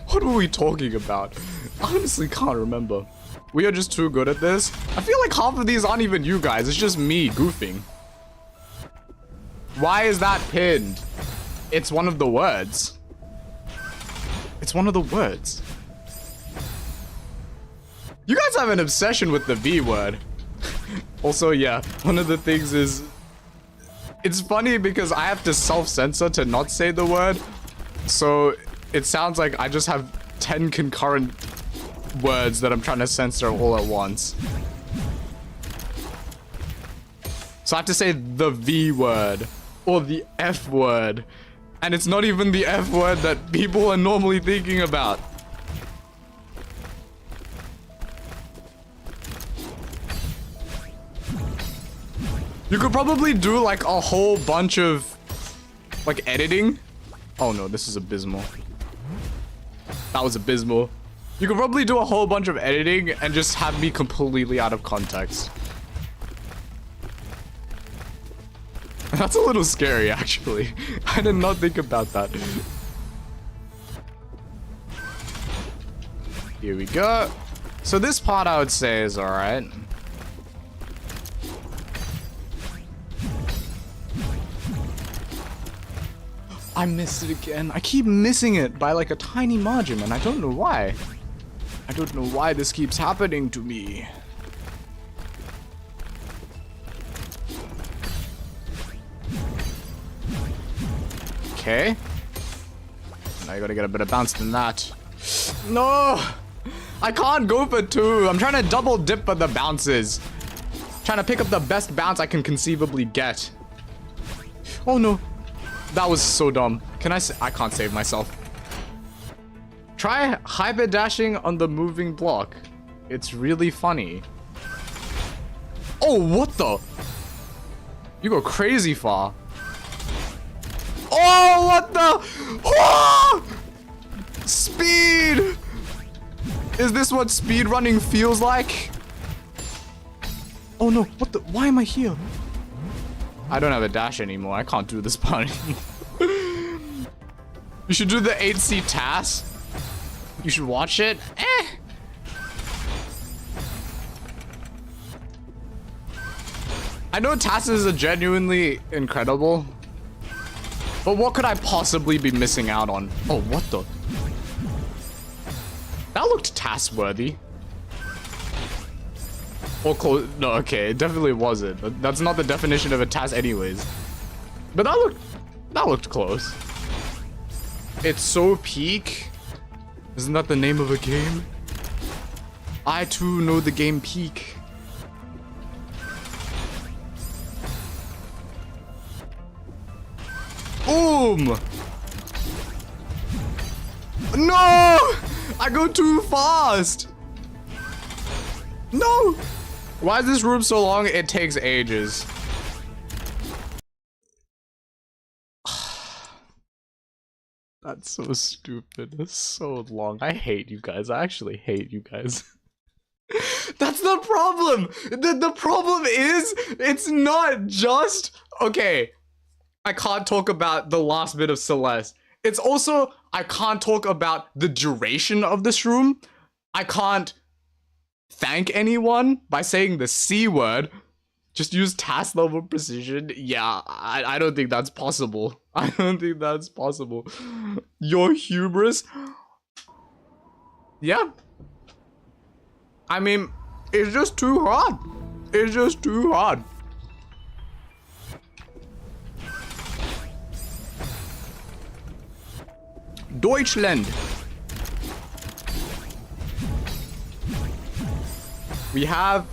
What were we talking about? I honestly can't remember. We are just too good at this. I feel like half of these aren't even you guys. It's just me goofing. Why is that pinned? It's one of the words. It's one of the words. You guys have an obsession with the V word. Also, yeah, one of the things is... It's funny because I have to self-censor to not say the word. So it sounds like I just have 10 concurrent words that I'm trying to censor all at once. So I have to say the V word or the F word. And it's not even the F word that people are normally thinking about. You could probably do like a whole bunch of like editing. Oh no, this is abysmal. That was abysmal. You could probably do a whole bunch of editing and just have me completely out of context. That's a little scary, actually. I did not think about that. Here we go. So this part I would say is alright. I missed it again. I keep missing it by like a tiny margin and I don't know why. I don't know why this keeps happening to me. Okay. Now you gotta get a better bounce than that. No! I can't go for two. I'm trying to double dip for the bounces. Trying to pick up the best bounce I can conceivably get. Oh no. That was so dumb. Can I can't save myself. Try hyper dashing on the moving block. It's really funny. Oh, what the? You go crazy far. Oh, what the? Oh! Speed! Is this what speed running feels like? Oh no, what the? Why am I here? I don't have a dash anymore. I can't do this part anymore. You should do the 8C task. You should watch it. I know tasks are genuinely incredible. But what could I possibly be missing out on? Oh, what the? That looked task-worthy. Or close. No, okay, it definitely wasn't. That's not the definition of a task anyways. But that looked close. It's so Peak. Isn't that the name of a game? I too know the game Peak. Boom! No! I go too fast! No! Why is this room so long? It takes ages. That's so stupid. It's so long. I hate you guys. I actually hate you guys. That's the problem! The problem is, it's not just... Okay, I can't talk about the last bit of Celeste. It's also, I can't talk about the duration of this room. I can't thank anyone by saying the C word. Just use task level precision. Yeah, I don't think that's possible. I don't think that's possible. Your hubris. Yeah. I mean, it's just too hard. It's just too hard. Deutschland. We have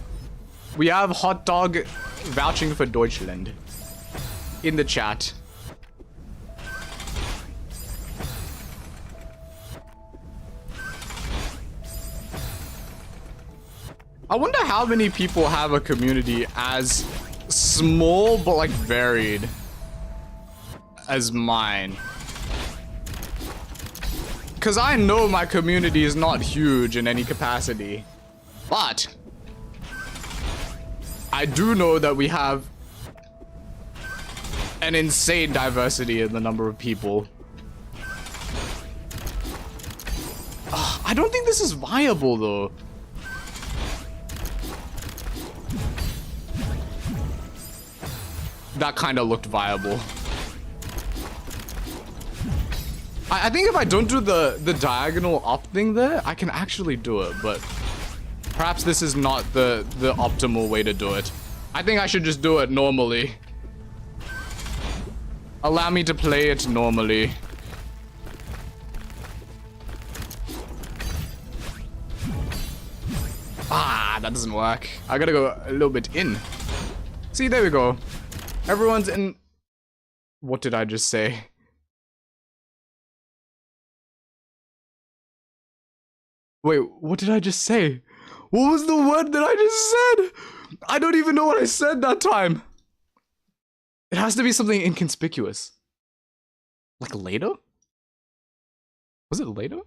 hot dog vouching for Deutschland in the chat. I wonder how many people have a community as small but like varied as mine. Because I know my community is not huge in any capacity, but I do know that we have an insane diversity in the number of people. I don't think this is viable though. That kind of looked viable. I think if I don't do the diagonal up thing there, I can actually do it, but perhaps this is not the optimal way to do it. I think I should just do it normally. Allow me to play it normally. Ah, that doesn't work. I gotta go a little bit in. See, there we go. Everyone's in. What did I just say? Wait, what did I just say? What was the word that I just said? I don't even know what I said that time. It has to be something inconspicuous. Like later? Was it later?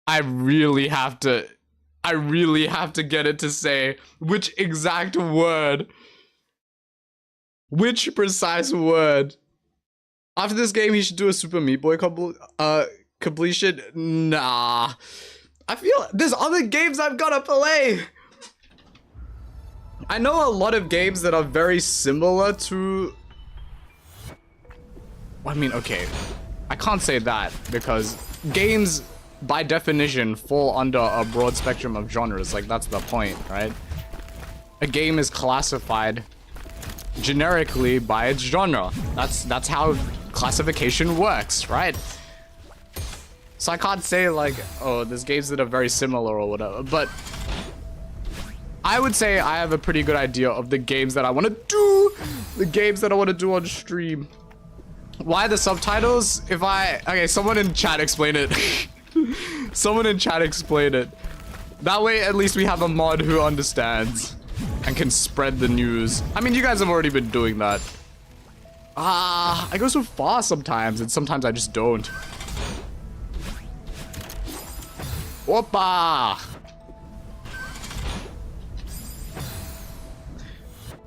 I really have to get it to say which exact word. Which precise word. After this game, he should do a Super Meat Boy completion. Nah. I feel there's other games I've gotta play. I know a lot of games that are very similar to... I mean, okay. I can't say that because games, by definition, fall under a broad spectrum of genres. Like, that's the point, right? A game is classified generically by its genre. That's how classification works, right? So I can't say like, oh, there's games that are very similar or whatever, but I would say I have a pretty good idea of the games that I want to do, the games that I want to do on stream. Why the subtitles? Okay, someone in chat explain it. Someone in chat explain it. That way, at least we have a mod who understands and can spread the news. I mean, you guys have already been doing that. I go so fast sometimes, and sometimes I just don't. Whoppa!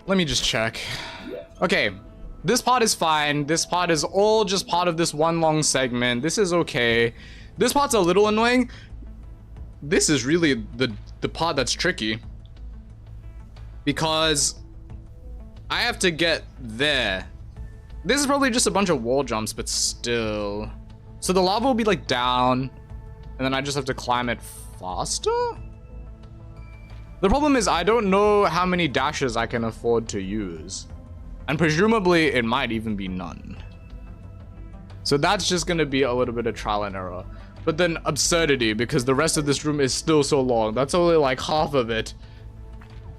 Let me just check. Okay, this part is fine. This part is all just part of this one long segment. This is okay. This part's a little annoying. This is really the part that's tricky. Because I have to get there. This is probably just a bunch of wall jumps, but still. So the lava will be like down, and then I just have to climb it faster? The problem is I don't know how many dashes I can afford to use. And presumably it might even be none. So that's just gonna be a little bit of trial and error. But then absurdity, because the rest of this room is still so long. That's only like half of it.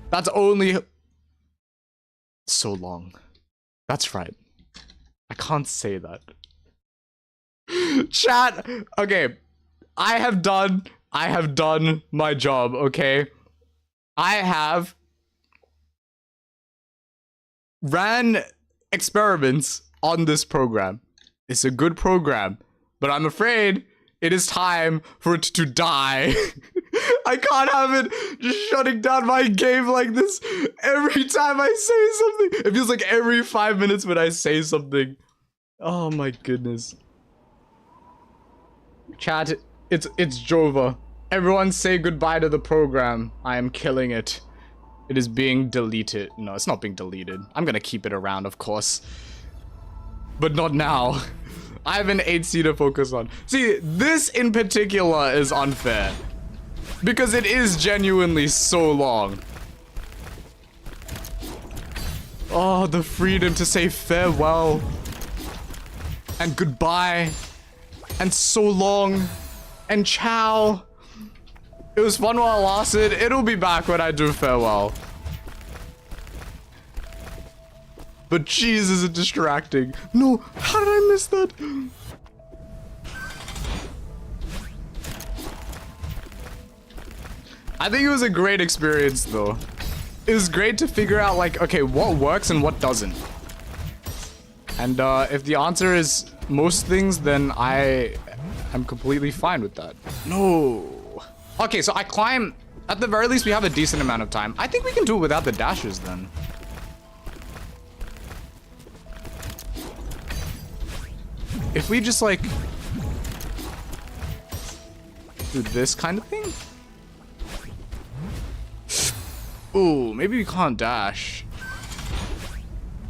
That's only so long. That's right. I can't say that. Chat, okay. I have done my job, okay? I have ran experiments on this program. It's a good program, but I'm afraid it is time for it to die. I can't have it just shutting down my game like this every time I say something. It feels like every 5 minutes when I say something. Oh my goodness. Chat, it's Jova. Everyone say goodbye to the program. I am killing it. It is being deleted. No, it's not being deleted. I'm gonna keep it around, of course. But not now. I have an 8C to focus on. See, this in particular is unfair. Because it is genuinely so long. Oh, the freedom to say farewell. And goodbye. And so long. And ciao. It was fun while it lasted. It'll be back when I do farewell. But jeez, is it distracting. No, how did I miss that? I think it was a great experience though. It was great to figure out like, okay, what works and what doesn't. And if the answer is most things, then I am completely fine with that. No. Okay, so I climb. At the very least, we have a decent amount of time. I think we can do it without the dashes then. If we just like do this kind of thing. Ooh, maybe we can't dash.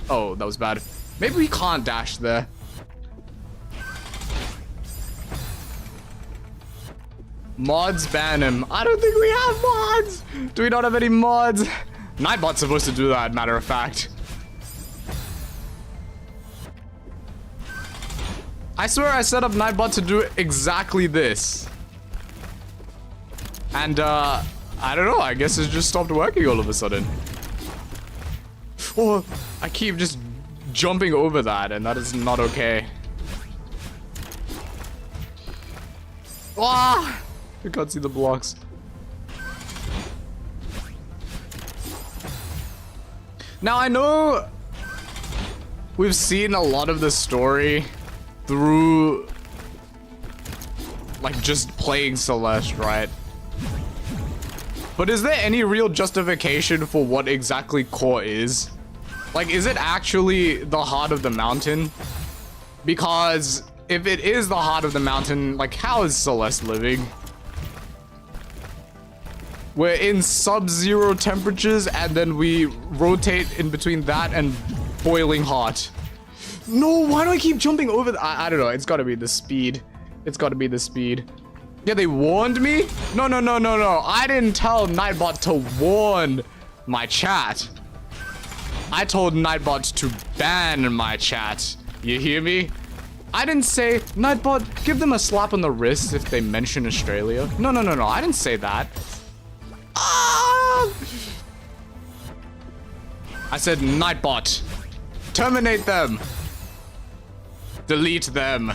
Oh, that was bad. Maybe we can't dash there. Mods ban him. I don't think we have mods. Do we not have any mods? Nightbot's supposed to do that, matter of fact. I swear I set up Nightbot to do exactly this. And I don't know, I guess it just stopped working all of a sudden. Oh, I keep just jumping over that and that is not okay. Ah! I can't see the blocks. Now I know we've seen a lot of the story through like just playing Celeste, right? But is there any real justification for what exactly core is? Like, is it actually the heart of the mountain? Because if it is the heart of the mountain, like how is Celeste living? We're in sub-zero temperatures and then we rotate in between that and boiling hot. No, why do I keep jumping over I don't know, it's gotta be the speed. It's gotta be the speed. Yeah, they warned me? No. I didn't tell Nightbot to warn my chat. I told Nightbot to ban my chat. You hear me? I didn't say, Nightbot, give them a slap on the wrist if they mention Australia. No, I didn't say that. Ah! I said, Nightbot, terminate them. Delete them.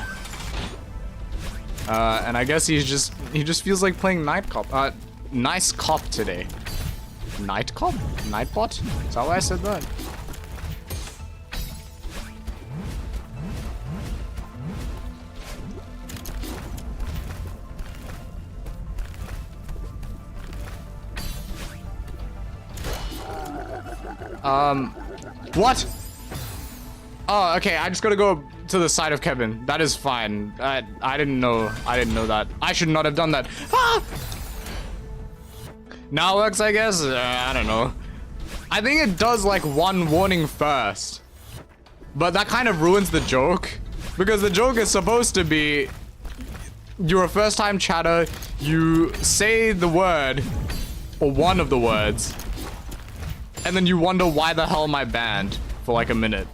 And I guess he just feels like playing Night Cop. Nice Cop today. Night Cop? Nightbot? Is that why I said that? What? Oh, okay, I just gotta go to the side of Kevin. That is fine. I didn't know that. I should not have done that. Ah! Now it works, I guess? I don't know. I think it does like one warning first. But that kind of ruins the joke. Because the joke is supposed to be, you're a first time chatter, you say the word, or one of the words, and then you wonder why the hell am I banned for like a minute.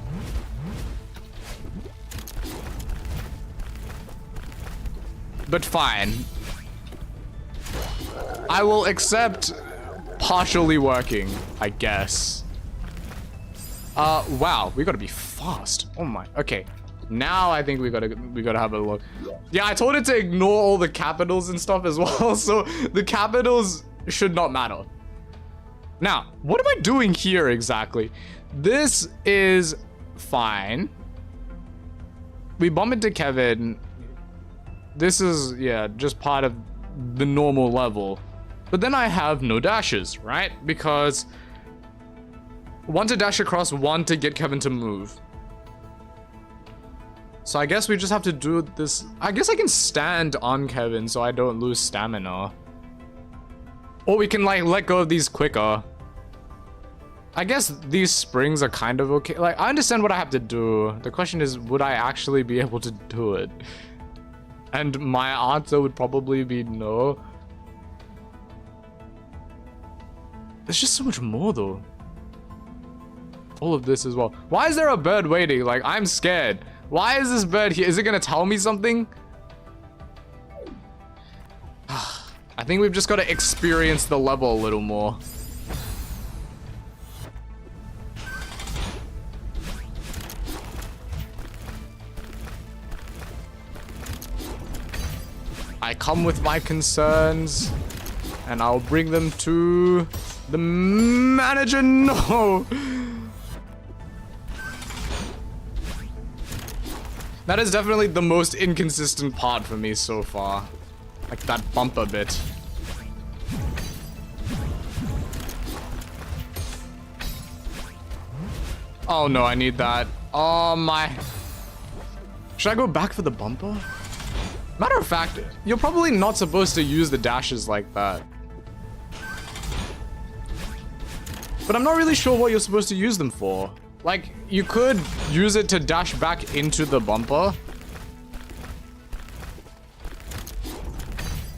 But fine. I will accept partially working, I guess. Wow, we gotta be fast. Oh my, okay. Now I think we gotta have a look. Yeah, I told it to ignore all the capitals and stuff as well, so the capitals should not matter. Now, what am I doing here exactly? This is fine. We bump into Kevin. This is, yeah, just part of the normal level. But then I have no dashes, right? Because one to dash across, one to get Kevin to move. So I guess we just have to do this. I guess I can stand on Kevin so I don't lose stamina. Or we can like let go of these quicker. I guess these springs are kind of okay. Like, I understand what I have to do. The question is, would I actually be able to do it? And my answer would probably be no. There's just so much more though. All of this as well. Why is there a bird waiting? Like, I'm scared. Why is this bird here? Is it gonna tell me something? I think we've just got to experience the level a little more. I come with my concerns, and I'll bring them to the manager. No! That is definitely the most inconsistent part for me so far. Like that bumper bit. Oh no, I need that. Oh my. Should I go back for the bumper? Matter of fact, you're probably not supposed to use the dashes like that. But I'm not really sure what you're supposed to use them for. Like, you could use it to dash back into the bumper.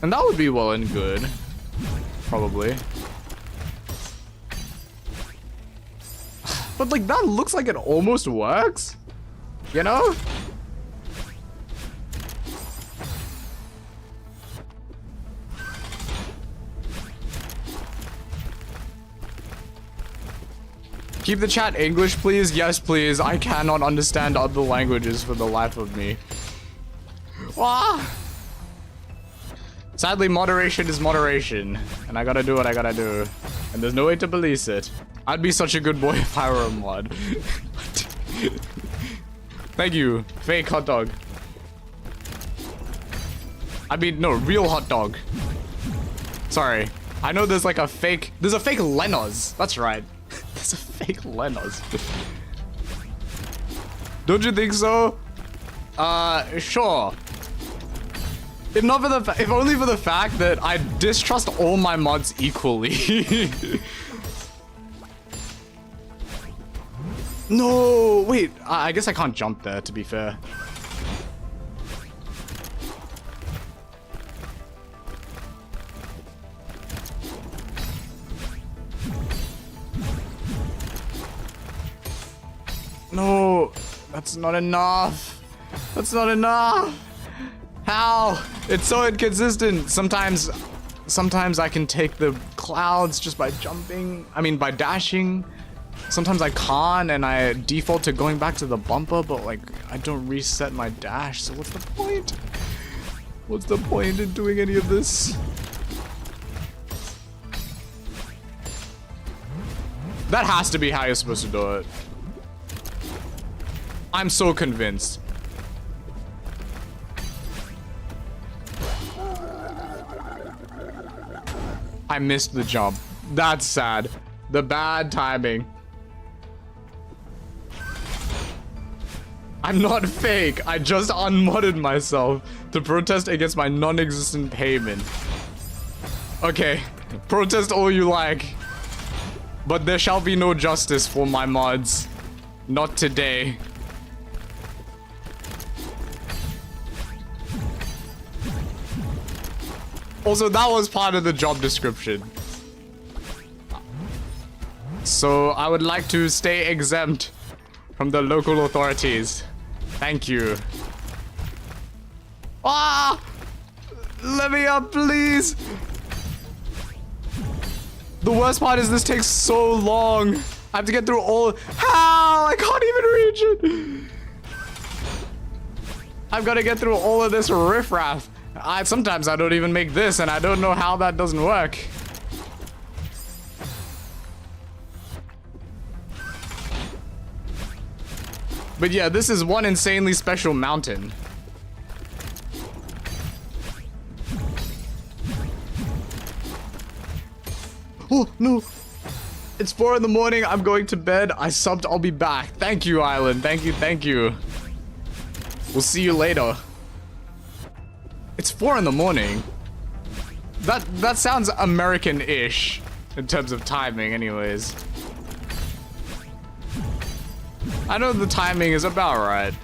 And that would be well and good. Probably. But like, that looks like it almost works. You know? Keep the chat English, please. Yes, please. I cannot understand other languages for the life of me. Ah! Sadly, moderation is moderation. And I gotta do what I gotta do. And there's no way to police it. I'd be such a good boy if I were a mod. Thank you. Fake hot dog. I mean, no, real hot dog. Sorry. I know there's like a fake... There's a fake Lenos. That's right. There's a fake Lenos. Don't you think so? Sure. If not for the... If only for the fact that I distrust all my mods equally. No, wait. I guess I can't jump there, to be fair. No, that's not enough. That's not enough. How? It's so inconsistent. Sometimes I can take the clouds just by jumping. I mean, by dashing. Sometimes I can't, and I default to going back to the bumper, but like, I don't reset my dash, so what's the point? What's the point in doing any of this? That has to be how you're supposed to do it. I'm so convinced. I missed the jump. That's sad. The bad timing. I'm not fake. I just unmodded myself to protest against my non-existent payment. Okay, protest all you like. But there shall be no justice for my mods. Not today. Also, that was part of the job description. So, I would like to stay exempt from the local authorities. Thank you. Ah! Let me up, please! The worst part is this takes so long. I have to get through all... How? I can't even reach it! I've got to get through all of this riffraff. Sometimes I don't even make this, and I don't know how that doesn't work. But yeah, this is one insanely special mountain. Oh, no. It's 4 in the morning. I'm going to bed. I subbed. I'll be back. Thank you, Island. Thank you. Thank you. We'll see you later. It's 4 in the morning. That sounds American-ish in terms of timing anyways. I know the timing is about right.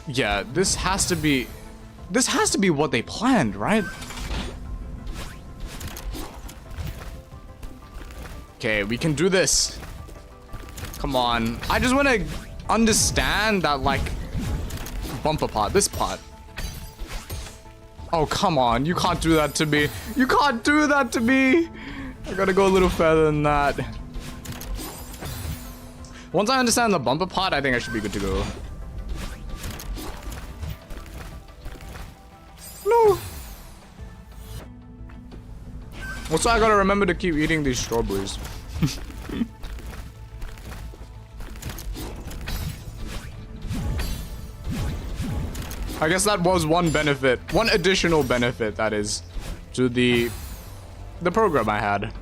Yeah, this has to be what they planned, right? Okay, we can do this. Come on. I just want to understand that, like, bumper part, this part. Oh, come on. You can't do that to me. You can't do that to me. I gotta go a little further than that. Once I understand the bumper part, I think I should be good to go. No. Also, I gotta remember to keep eating these strawberries. I guess that was one benefit, one additional benefit, that is, to the program I had.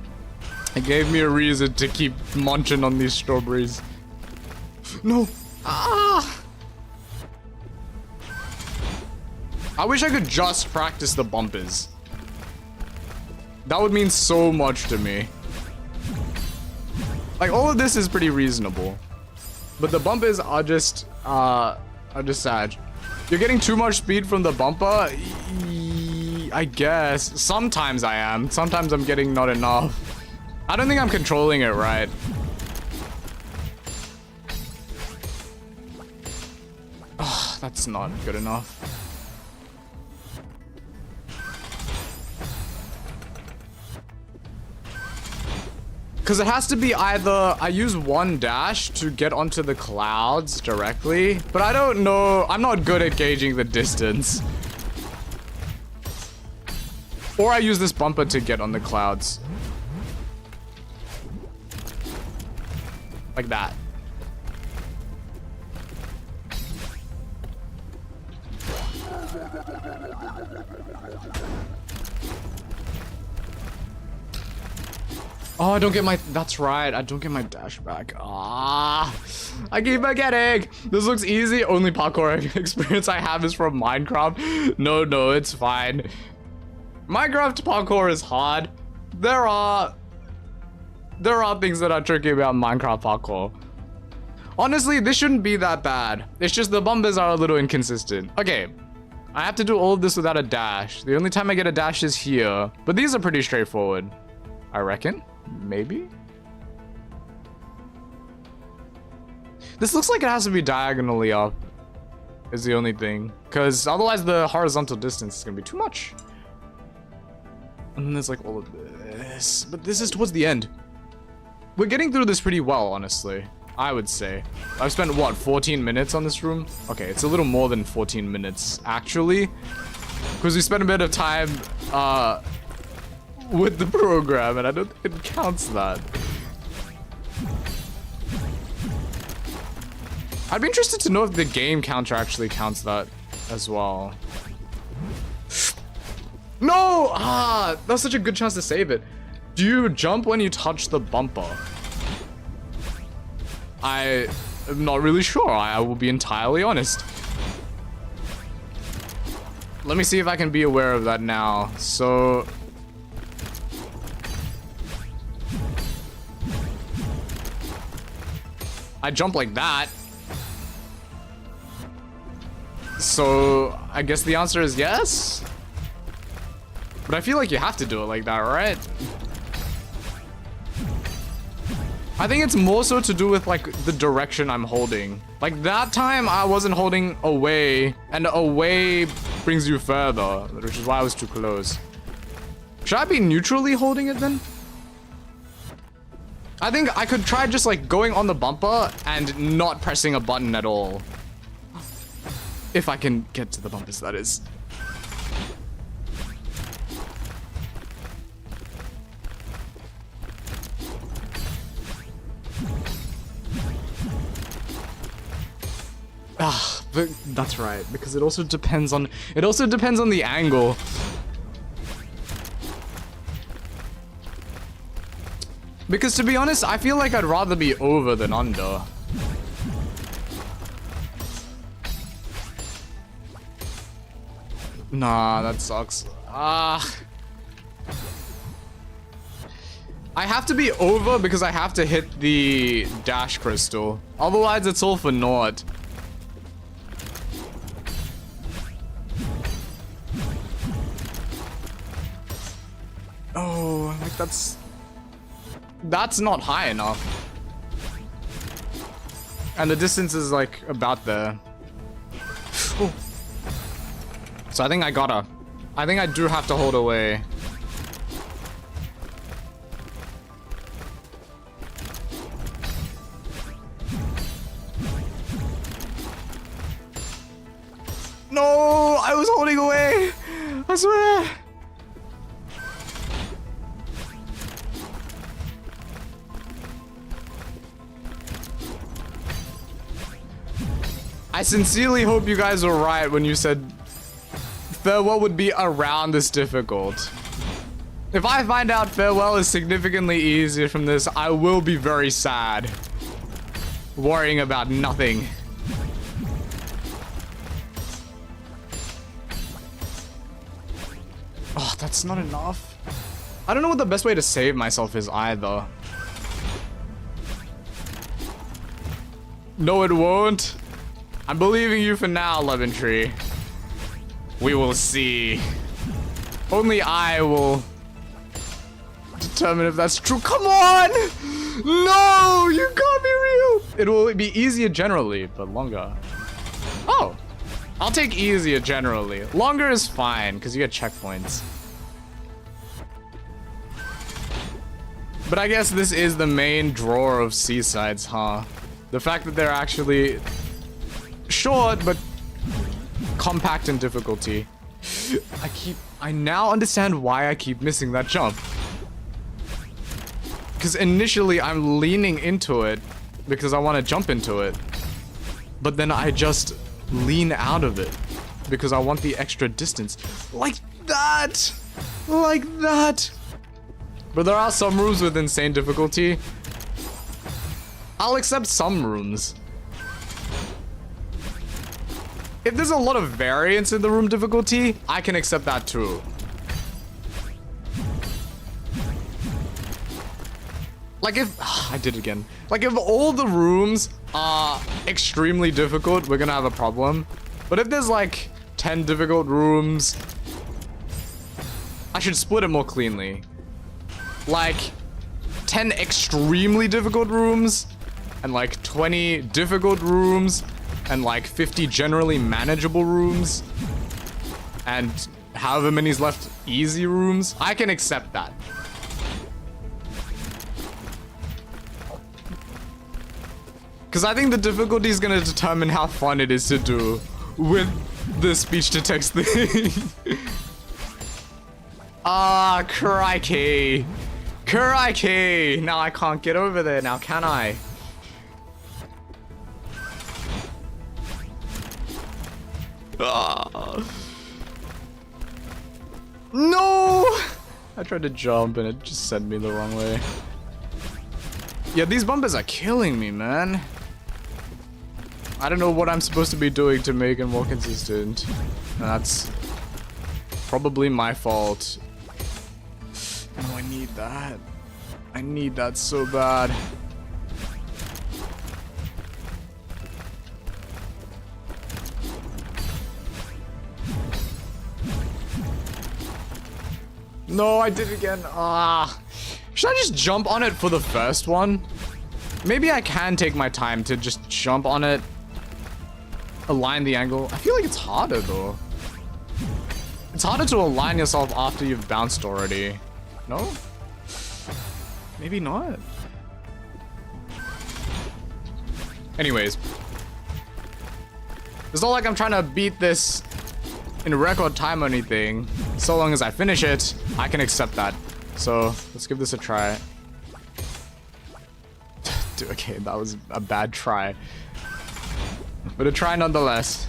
It gave me a reason to keep munching on these strawberries. No. Ah! I wish I could just practice the bumpers. That would mean so much to me. Like, all of this is pretty reasonable. But the bumpers are just sad. You're getting too much speed from the bumper? I guess. Sometimes I am. Sometimes I'm getting not enough. I don't think I'm controlling it right. Oh, that's not good enough. Because it has to be either I use one dash to get onto the clouds directly, but I don't know. I'm not good at gauging the distance. Or I use this bumper to get on the clouds. Like that. Oh, I don't get my, that's right, I don't get my dash back. Ah, I keep forgetting. This looks easy. Only parkour experience I have is from Minecraft. No, it's fine. Minecraft parkour is hard. There are things that are tricky about Minecraft parkour. Honestly, this shouldn't be that bad. It's just the bumpers are a little inconsistent. Okay, I have to do all of this without a dash. The only time I get a dash is here, but these are pretty straightforward, I reckon. Maybe? This looks like it has to be diagonally up, is the only thing. Because otherwise the horizontal distance is going to be too much. And then there's like all of this. But this is towards the end. We're getting through this pretty well, honestly. I would say. I've spent, what, 14 minutes on this room? Okay, it's a little more than 14 minutes, actually. Because we spent a bit of time, with the program, and I don't think it counts that. I'd be interested to know if the game counter actually counts that as well. No! Ah, that was such a good chance to save it. Do you jump when you touch the bumper? I am not really sure. I will be entirely honest. Let me see if I can be aware of that now. So I jump like that. So I guess the answer is yes. But I feel like you have to do it like that, right? I think it's more so to do with like the direction I'm holding. Like that time I wasn't holding away, and away brings you further, which is why I was too close. Should I be neutrally holding it then? I think I could try just like going on the bumper and not pressing a button at all. If I can get to the bumpers, that is. Ah, but that's right, because it also depends on the angle. Because to be honest, I feel like I'd rather be over than under. Nah, that sucks. I have to be over because I have to hit the dash crystal. Otherwise, it's all for naught. Oh, like that's not high enough. And the distance is like about there. Oh. So I think I do have to hold away. No, I was holding away. I swear. I sincerely hope you guys were right when you said Farewell would be around this difficult. If I find out Farewell is significantly easier from this, I will be very sad. Worrying about nothing. Oh, that's not enough. I don't know what the best way to save myself is either. No, it won't. I'm believing you for now, Lemon Tree. We will see. Only I will determine if that's true. Come on! No, you can't be real. It will be easier generally, but longer. Oh, I'll take easier generally. Longer is fine because you get checkpoints. But I guess this is the main draw of Seasides, huh? The fact that they're actually short, but compact in difficulty. I now understand why I keep missing that jump. Because initially I'm leaning into it because I want to jump into it. But then I just lean out of it because I want the extra distance. Like that! Like that! But there are some rooms with insane difficulty. I'll accept some rooms. If there's a lot of variance in the room difficulty, I can accept that too. Like if, I did it again. Like if all the rooms are extremely difficult, we're gonna have a problem. But if there's like 10 difficult rooms, I should split it more cleanly. Like 10 extremely difficult rooms and like 20 difficult rooms and like 50 generally manageable rooms and however many's left easy rooms. I can accept that. Because I think the difficulty is going to determine how fun it is to do with the speech-to-text thing. Ah, crikey. Crikey. Now I can't get over there now, can I? Ah. No! I tried to jump and it just sent me the wrong way. Yeah, these bumpers are killing me, man. I don't know what I'm supposed to be doing to make it more consistent. And that's probably my fault. Oh, I need that. I need that so bad. No, I did it again. Ah. Should I just jump on it for the first one? Maybe I can take my time to just jump on it. Align the angle. I feel like it's harder though. It's harder to align yourself after you've bounced already. No? Maybe not. Anyways. It's not like I'm trying to beat this in record time or anything. So long as I finish it, I can accept that. So, let's give this a try. Dude, okay, that was a bad try. But a try nonetheless.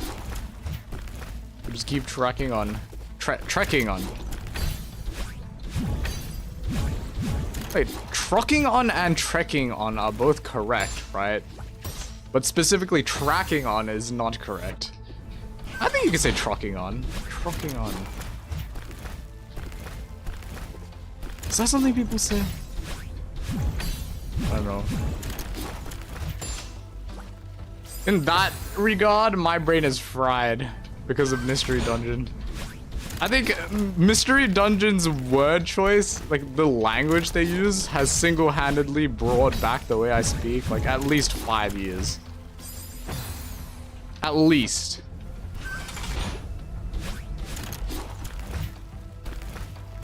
We'll just keep trekking on. Trekking on. Wait, trucking on and trekking on are both correct, right? But specifically tracking on is not correct. I think you can say trucking on. Trucking on. Is that something people say? I don't know. In that regard, my brain is fried because of Mystery Dungeon. I think Mystery Dungeon's word choice, like the language they use, has single-handedly brought back the way I speak, like at least 5 years. At least.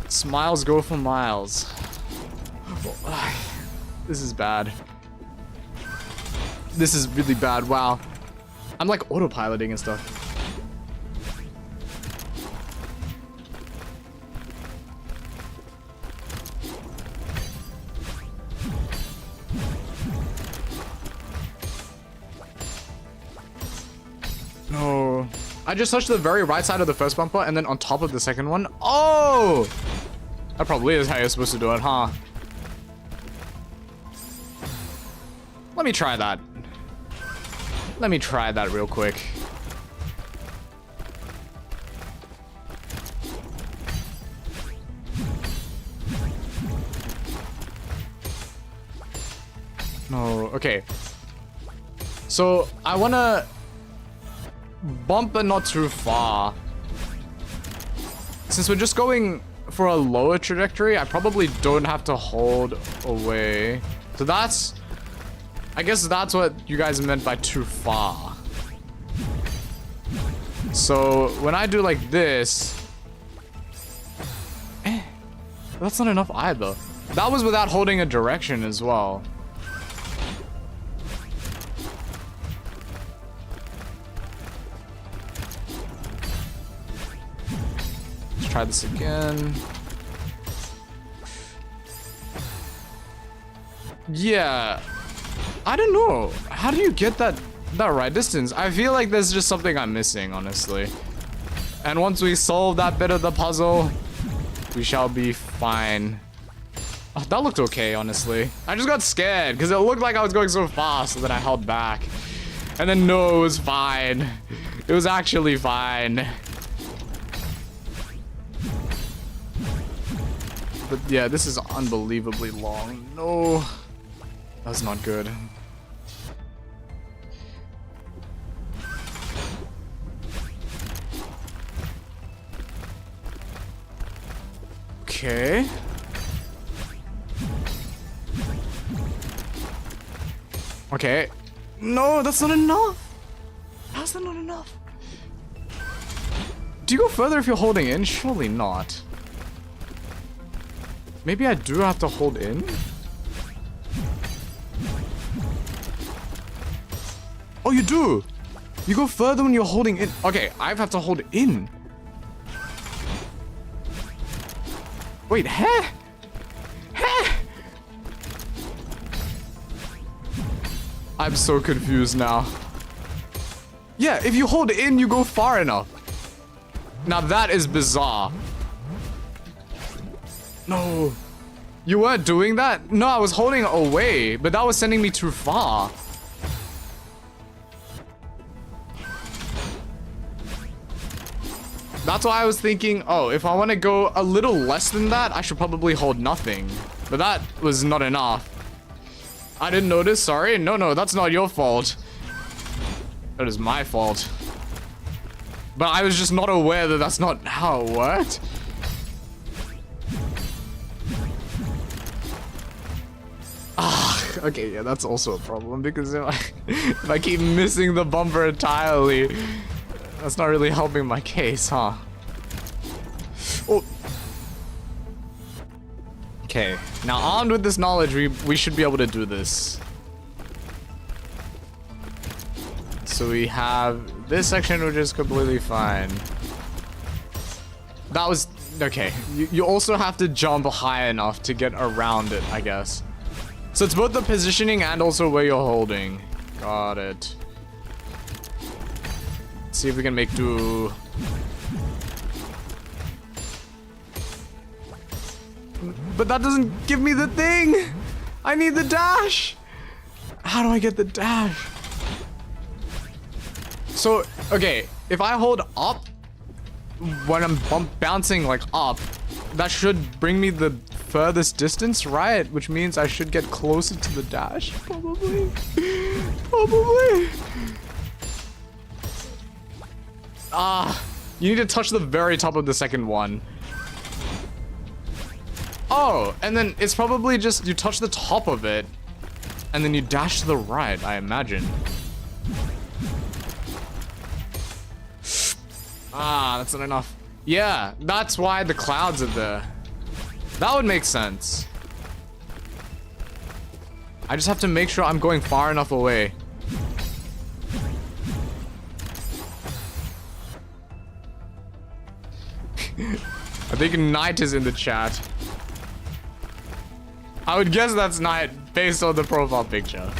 Smiles go for miles. This is bad. This is really bad, wow. I'm like autopiloting and stuff. No. I just touched the very right side of the first bumper and then on top of the second one. Oh! That probably is how you're supposed to do it, huh? Let me try that. Let me try that real quick. No, okay. So, I wanna bump but not too far. Since we're just going for a lower trajectory, I probably don't have to hold away. So that's... I guess that's what you guys meant by too far. So when I do like this... that's not enough either. That was without holding a direction as well. Let's try this again. Yeah. I don't know. How do you get that right distance? I feel like there's just something I'm missing, honestly. And once we solve that bit of the puzzle, we shall be fine. Oh, that looked okay, honestly. I just got scared because it looked like I was going so fast, and then I held back. And then no, it was fine. It was actually fine. But yeah, this is unbelievably long. No. That's not good. Okay. Okay. No, that's not enough. How's that not enough? Do you go further if you're holding in? Surely not. Maybe I do have to hold in? Oh, you do! You go further when you're holding in. Okay, I have to hold in. Wait, huh? Huh? I'm so confused now. Yeah, if you hold in, you go far enough. Now that is bizarre. No. You weren't doing that? No, I was holding away, but that was sending me too far. That's why I was thinking, oh, if I want to go a little less than that, I should probably hold nothing. But that was not enough. I didn't notice, sorry. No, that's not your fault. That is my fault. But I was just not aware that that's not how it worked. Ah, okay, yeah, that's also a problem because if I keep missing the bumper entirely, that's not really helping my case, huh? Oh. Okay, now armed with this knowledge, we should be able to do this. So we have this section, which is completely fine. That was... okay, you also have to jump high enough to get around it, I guess. So it's both the positioning and also where you're holding. Got it. Let's see if we can make do. But that doesn't give me the thing! I need the dash! How do I get the dash? So, okay, if I hold up when I'm bouncing like up, that should bring me the furthest distance, right? Which means I should get closer to the dash, probably. Probably. You need to touch the very top of the second one. Oh, and then it's probably just you touch the top of it, and then you dash to the right, I imagine. That's not enough. Yeah, that's why the clouds are there. That would make sense. I just have to make sure I'm going far enough away. I think Knight is in the chat. I would guess that's Knight based on the profile picture.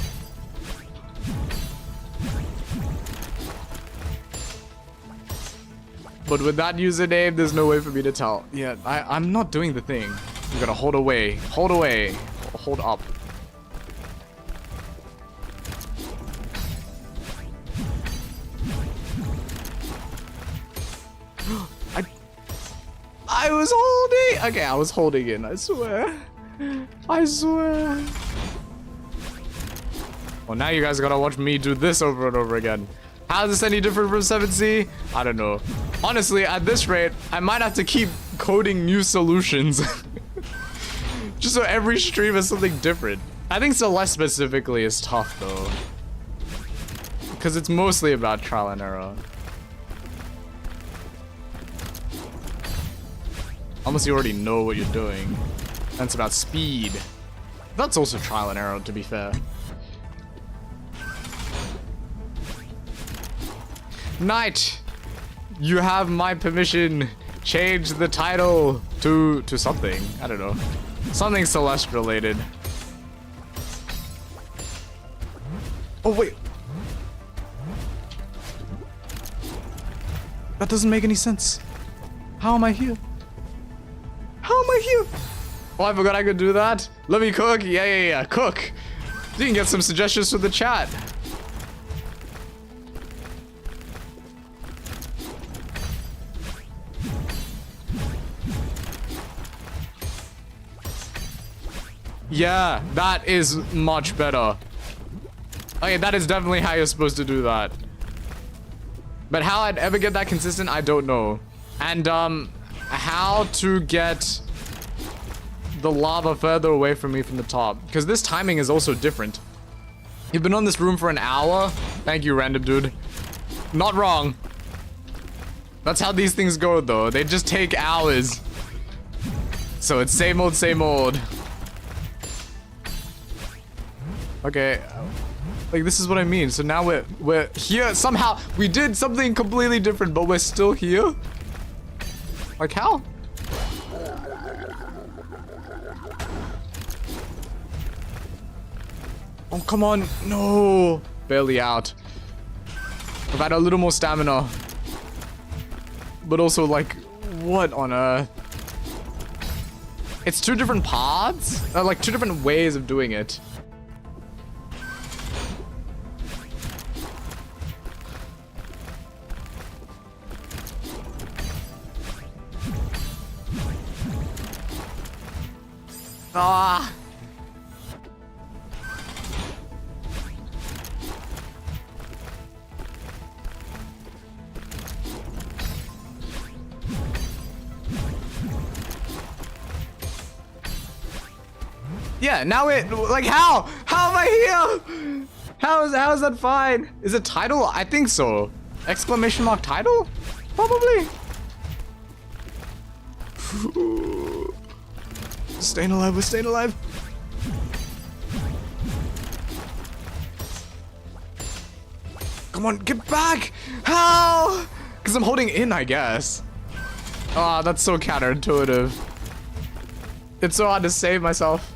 But with that username, there's no way for me to tell. Yeah, I'm not doing the thing. I'm gonna hold away. Hold away. Hold up. I was holding. Okay, I was holding in. I swear. I swear. Well, now you guys gotta watch me do this over and over again. How is this any different from 7C? I don't know. Honestly, at this rate, I might have to keep coding new solutions. Just so every stream is something different. I think Celeste specifically is tough though. Because it's mostly about trial and error. Almost you already know what you're doing. And it's about speed. That's also trial and error, to be fair. Knight, you have my permission. Change the title to something. I don't know. Something Celeste related. Oh, wait. That doesn't make any sense. How am I here? How am I here? Oh, I forgot I could do that. Let me cook. Yeah. Cook. You can get some suggestions from the chat. Yeah, that is much better. Okay, that is definitely how you're supposed to do that. But how I'd ever get that consistent, I don't know. And, how to get the lava further away from me from the top. Because this timing is also different. You've been on this room for an hour. Thank you, random dude. Not wrong. That's how these things go, though. They just take hours. So it's same old, same old. Okay, like this is what I mean. So now we're here somehow. We did something completely different, but we're still here. Like how? Oh come on, no! Barely out. I've had a little more stamina, but also like, what on earth? It's two different paths, like two different ways of doing it. Ah. Yeah, now it, like how? How am I here? How is that fine? Is it title? I think so. Exclamation mark title? Probably. Staying alive, we're staying alive. Come on, get back! How? Because I'm holding in, I guess. Ah, that's so counterintuitive. It's so hard to save myself.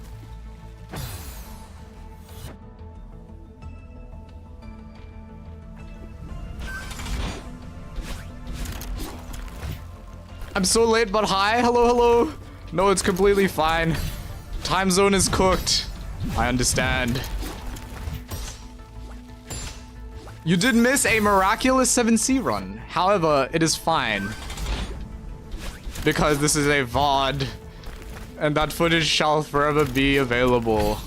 I'm so late, but hi. Hello, hello. No, it's completely fine. Time zone is cooked. I understand. You did miss a miraculous 7C run. However, it is fine. Because this is a VOD. And that footage shall forever be available.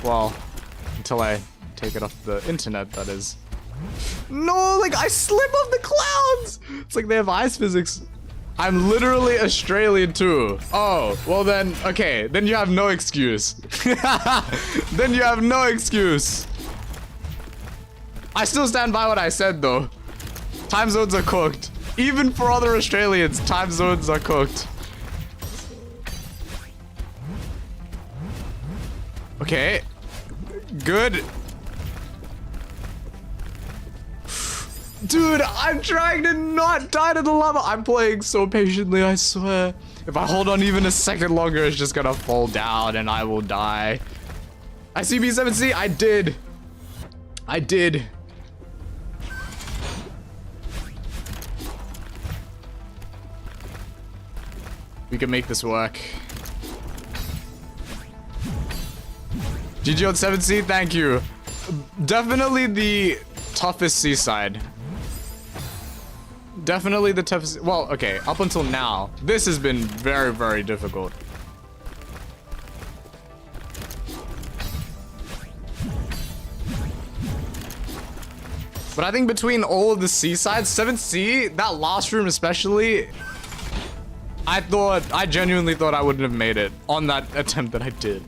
Well, until I take it off the internet, that is. No, like I slip off the clouds! It's like they have ice physics. I'm literally Australian too. Oh, well then, okay, then you have no excuse. Then you have no excuse. I still stand by what I said though. Time zones are cooked. Even for other Australians, time zones are cooked. Okay. Good. Dude, I'm trying to not die to the lava. I'm playing so patiently, I swear. If I hold on even a second longer, it's just gonna fall down and I will die. I see B7C. I did. I did. We can make this work. GG on 7C, thank you. Definitely the toughest seaside. Definitely the toughest. Well, okay, up until now, this has been very, very difficult. But I think between all of the seasides, 7C, that last room especially, I genuinely thought I wouldn't have made it on that attempt that I did.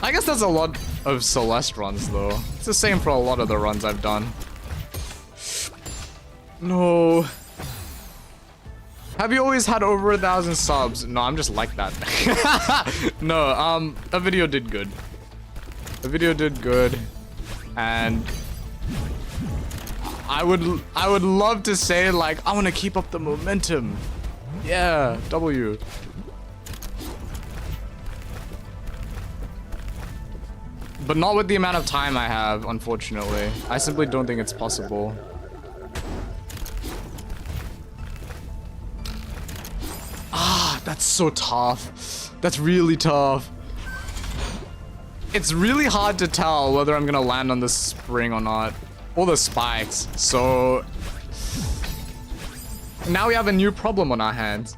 I guess that's a lot of Celeste runs though. It's the same for a lot of the runs I've done. No. Have you always had over 1,000 subs? No, I'm just like that. No, a video did good. The video did good. And I would love to say like I want to keep up the momentum. Yeah, W. But not with the amount of time I have, unfortunately. I simply don't think it's possible. Ah, that's so tough. That's really tough. It's really hard to tell whether I'm gonna land on the spring or not. Or the spikes, so... Now we have a new problem on our hands.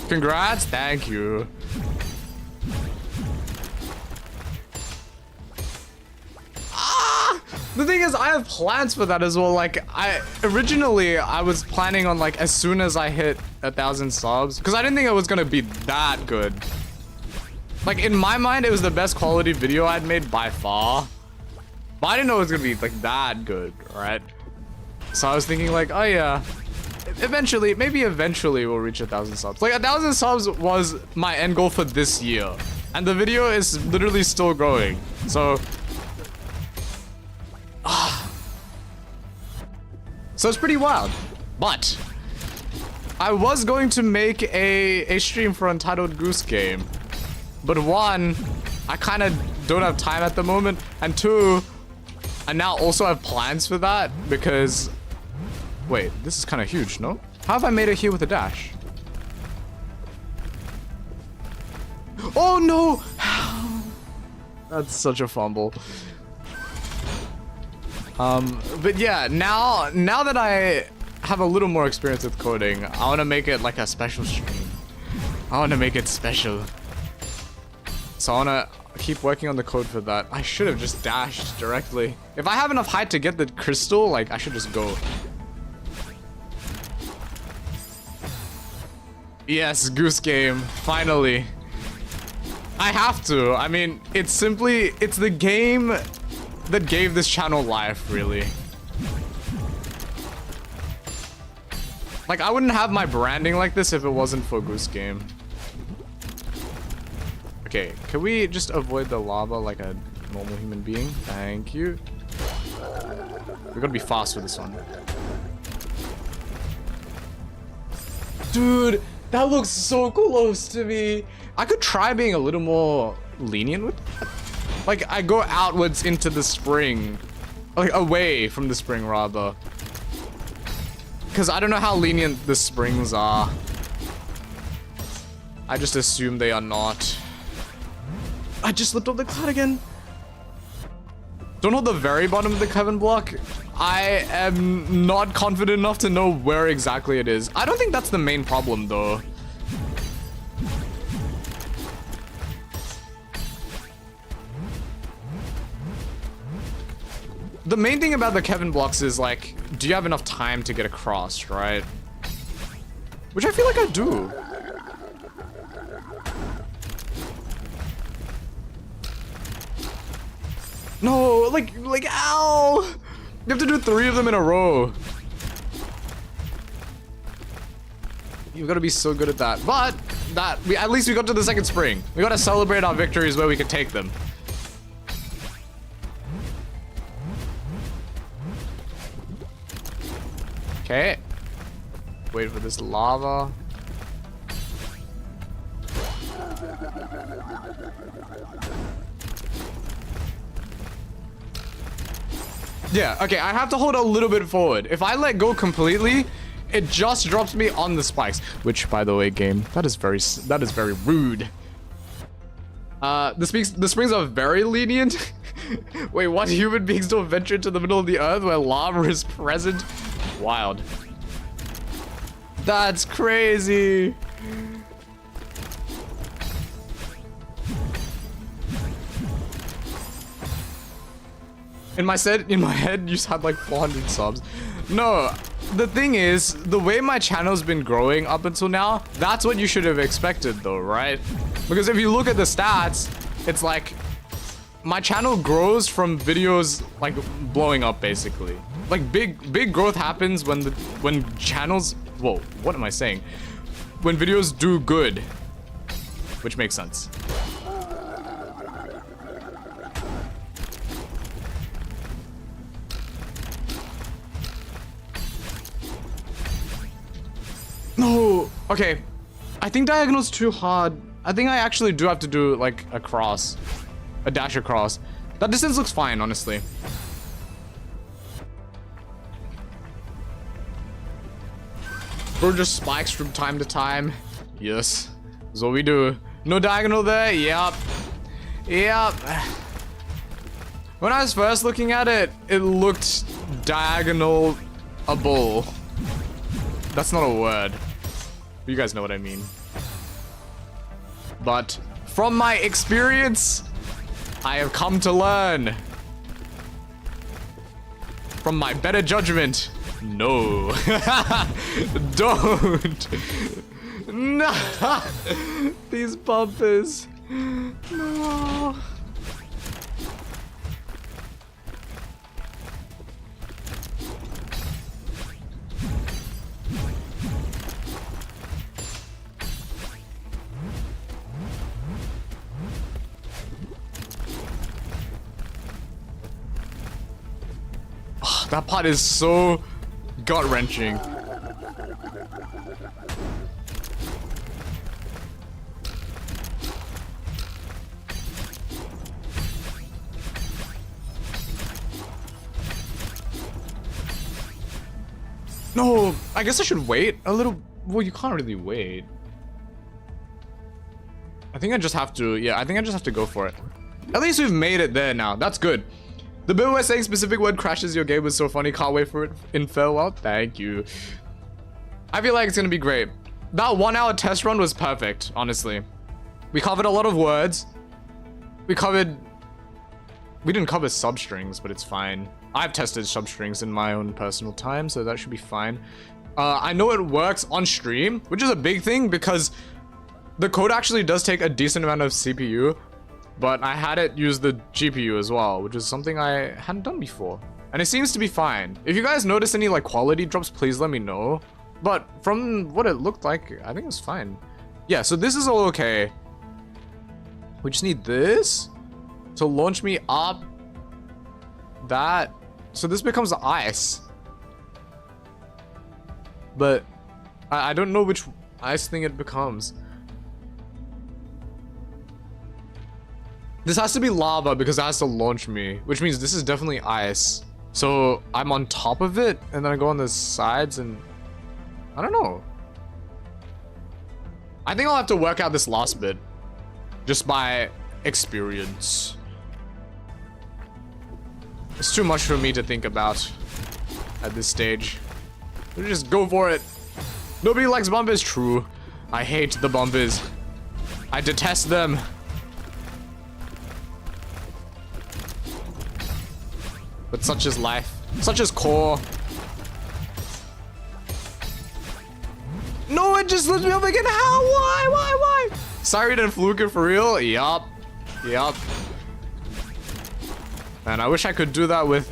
Congrats, thank you. The thing is, I have plans for that as well. Like, originally I was planning on like as soon as I hit 1,000 subs, because I didn't think it was gonna be that good. Like in my mind, it was the best quality video I'd made by far, but I didn't know it was gonna be like that good, right? So I was thinking like, oh yeah, eventually, maybe eventually we'll reach 1,000 subs. Like 1,000 subs was my end goal for this year, and the video is literally still growing. So. So it's pretty wild, but I was going to make a stream for Untitled Goose Game, but one, I kind of don't have time at the moment, and two, I now also have plans for that because, wait, this is kind of huge, no? How have I made it here with a dash? Oh no! That's such a fumble. But yeah, now that I have a little more experience with coding, I want to make it like a special stream. I want to make it special. So I want to keep working on the code for that. I should have just dashed directly. If I have enough height to get the crystal, like I should just go. Yes, Goose Game, finally. I have to. I mean, it's the game that gave this channel life, really. Like, I wouldn't have my branding like this if it wasn't for Goose Game. Okay, can we just avoid the lava like a normal human being? Thank you. We're gonna be fast with this one. Dude, that looks so close to me. I could try being a little more lenient with that. Like, I go outwards into the spring. Like, away from the spring, rather. Because I don't know how lenient the springs are. I just assume they are not. I just slipped off the cloud again. Don't hold the very bottom of the Kevin block. I am not confident enough to know where exactly it is. I don't think that's the main problem though. The main thing about the Kevin blocks is like, do you have enough time to get across, right? Which I feel like I do. No, like, ow! You have to do 3 of them in a row. You've got to be so good at that. But at least we got to the second spring. We got to celebrate our victories where we can take them. Okay. Wait for this lava. Yeah, okay, I have to hold a little bit forward. If I let go completely, it just drops me on the spikes. Which, by the way, game, that is very rude. The springs are very lenient. Wait, what? Human beings don't venture into the middle of the earth where lava is present? Wild. That's crazy. In my head, you had like 400 subs. No, the thing is, the way my channel's been growing up until now, that's what you should have expected though, right? Because if you look at the stats, it's like my channel grows from videos like blowing up basically. Like big growth happens when channels, whoa, what am I saying? When videos do good, which makes sense. No, okay. I think diagonal's too hard. I think I actually do have to do like a cross, a dash across. That distance looks fine, honestly. Bro just spikes from time to time. Yes, that's what we do. No diagonal there. Yep. When I was first looking at it, it looked diagonal-able. That's not a word. You guys know what I mean. But from my experience, I have come to learn. From my better judgment, no. Don't. No. These bumpers. No. That part is so gut-wrenching. No, I guess I should wait a little. Well, you can't really wait. I think I just have to, yeah, I think I just have to go for it. At least we've made it there now. That's good. The bit where saying specific word crashes your game was so funny. Can't wait for it in farewell. Thank you. I feel like it's gonna be great. That 1 hour test run was perfect, honestly. We covered a lot of words. We didn't cover substrings, but it's fine. I've tested substrings in my own personal time, so that should be fine. I know it works on stream, which is a big thing because the code actually does take a decent amount of CPU. But I had it use the GPU as well, which is something I hadn't done before. And it seems to be fine. If you guys notice any like quality drops, please let me know. But from what it looked like, I think it was fine. Yeah, so this is all okay. We just need this to launch me up. That. So this becomes ice. But I don't know which ice thing it becomes. This has to be lava because it has to launch me, which means this is definitely ice. So I'm on top of it and then I go on the sides and I don't know. I think I'll have to work out this last bit. Just by experience. It's too much for me to think about at this stage. Just go for it. Nobody likes bumpers. True. I hate the bumpers. I detest them. But such is life. Such is core. No, it just lets me up again. How? Why? Sorry to fluke it for real. Yup. Man, I wish I could do that with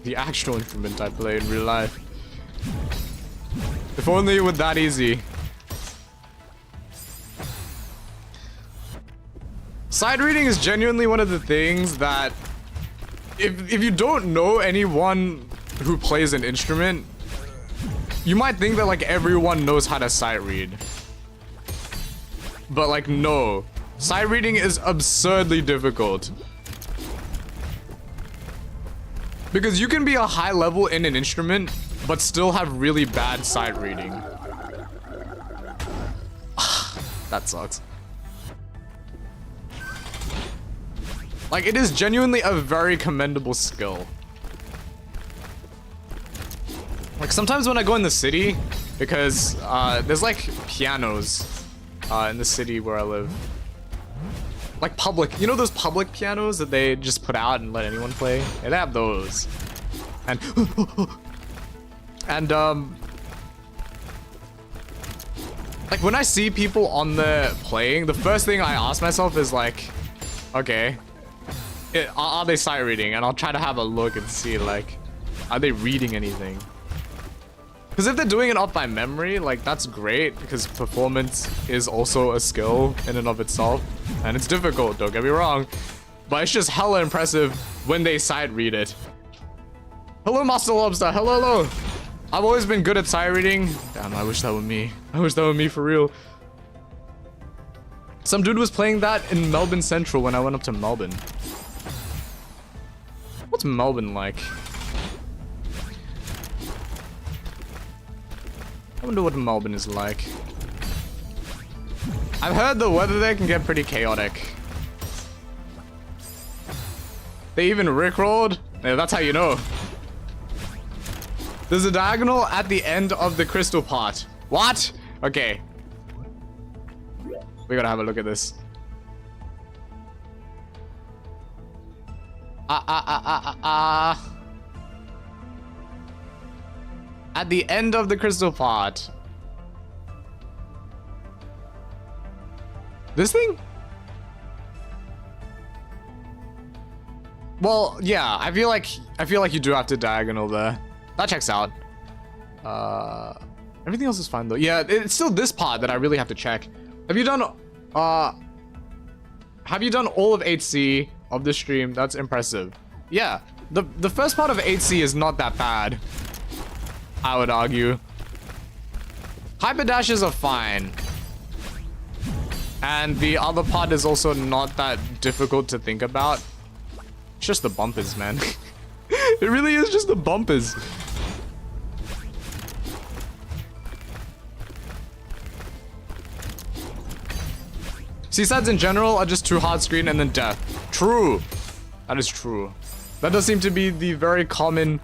the actual instrument I play in real life. If only it were that easy. Side reading is genuinely one of the things that if you don't know anyone who plays an instrument, you might think that like everyone knows how to sight read. But like no. Sight reading is absurdly difficult. Because you can be a high level in an instrument, but still have really bad sight reading. That sucks. Like, it is genuinely a very commendable skill. Like, sometimes when I go in the city, because there's like pianos in the city where I live. Like public, you know those public pianos that they just put out and let anyone play? Yeah, they have those. And like when I see people on there playing, the first thing I ask myself is like, okay, are they sight reading? And I'll try to have a look and see like, are they reading anything? Because if they're doing it off by memory, like that's great because performance is also a skill in and of itself. And it's difficult, don't get me wrong. But it's just hella impressive when they sight read it. Hello, Master Lobster. Hello. I've always been good at sight reading. Damn, I wish that were me. I wish that were me for real. Some dude was playing that in Melbourne Central when I went up to Melbourne. What's Melbourne like? I wonder what Melbourne is like. I've heard the weather there can get pretty chaotic. They even rickrolled? Yeah, that's how you know. There's a diagonal at the end of the crystal pot. What? Okay. We gotta have a look at this. At the end of the crystal pot. This thing? Well, yeah, I feel like you do have to diagonal there. That checks out. Everything else is fine though. Yeah, it's still this part that I really have to check. Have you done all of 8C of the stream? That's impressive. Yeah, the first part of 8C is not that bad, I would argue. Hyperdashes are fine. And the other part is also not that difficult to think about. It's just the bumpers, man. It really is just the bumpers. C-sides in general are just too hard screen and then death. True. That is true. That does seem to be the very common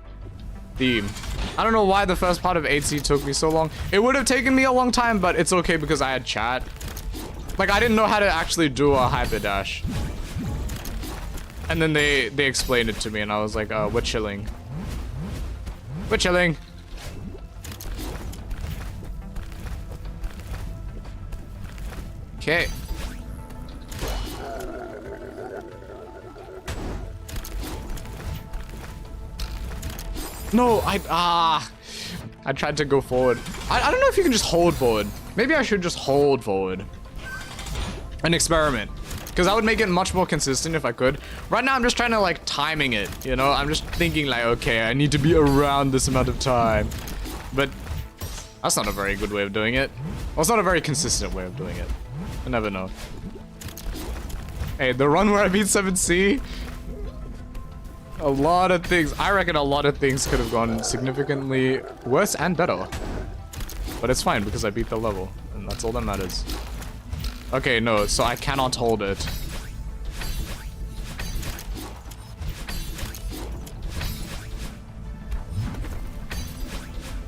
theme. I don't know why the first part of 8C took me so long. It would have taken me a long time, but it's okay because I had chat. Like, I didn't know how to actually do a hyperdash. And then they explained it to me and I was like, we're chilling. We're chilling. Okay. No, I tried to go forward. I don't know if you can just hold forward. Maybe I should just hold forward. An experiment. Because that would make it much more consistent if I could. Right now, I'm just trying to, like, timing it, you know? I'm just thinking, like, okay, I need to be around this amount of time. But that's not a very good way of doing it. Well, it's not a very consistent way of doing it. I never know. Hey, the run where I beat 7C, a lot of things, I reckon a lot of things could have gone significantly worse and better. But it's fine because I beat the level. And and that's all that matters. Okay, no, so I cannot hold it.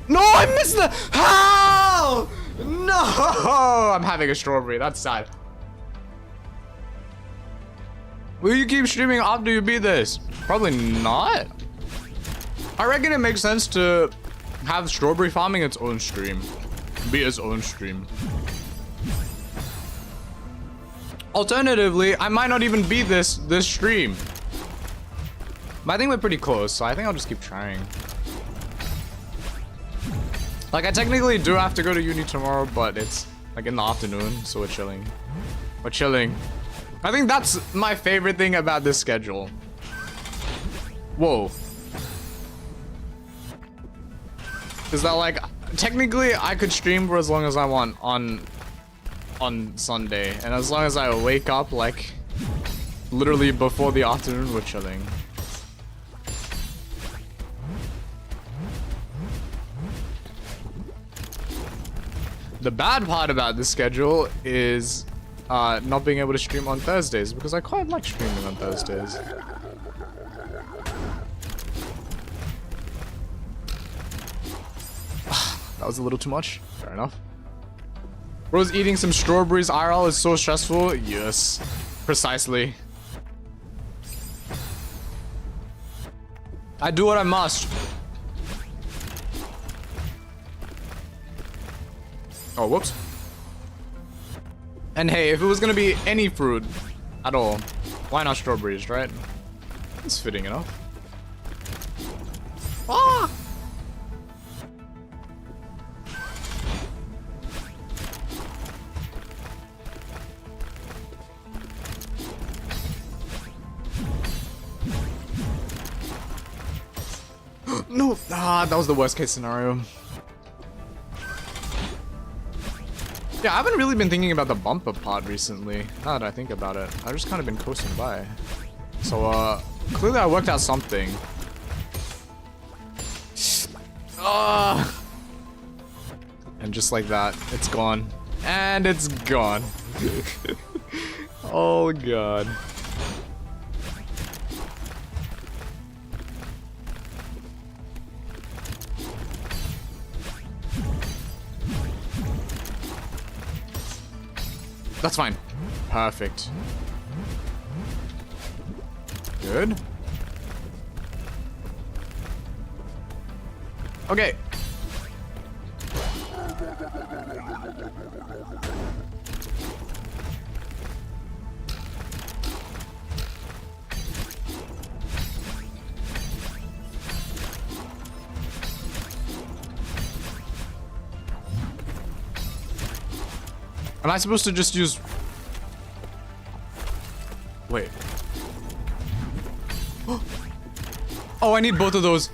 No, I missed the... How? No! I'm having a strawberry. That's sad. Will you keep streaming after you beat this? Probably not. I reckon it makes sense to have strawberry farming its own stream. Be its own stream. Alternatively, I might not even beat this stream. But I think we're pretty close, so I think I'll just keep trying. Like, I technically do have to go to uni tomorrow, but it's like in the afternoon, so we're chilling. We're chilling. I think that's my favorite thing about this schedule. Whoa. Is that like, technically I could stream for as long as I want on Sunday, and as long as I wake up like literally before the afternoon, we're chilling. The bad part about this schedule is not being able to stream on Thursdays, because I quite like streaming on Thursdays. That was a little too much. Fair enough. Bro's eating some strawberries IRL is so stressful. Yes, precisely. I do what I must. Oh, whoops. And hey, if it was gonna be any fruit at all, why not strawberries, right? It's fitting enough. Ah! No! Ah, that was the worst case scenario. Yeah, I haven't really been thinking about the bumper part recently. Now that I think about it, I've just kind of been coasting by. So, clearly I worked out something. And just like that, it's gone. And it's gone. Oh god. That's fine. Perfect. Good. Okay. Am I supposed to just use... Wait. Oh, I need both of those.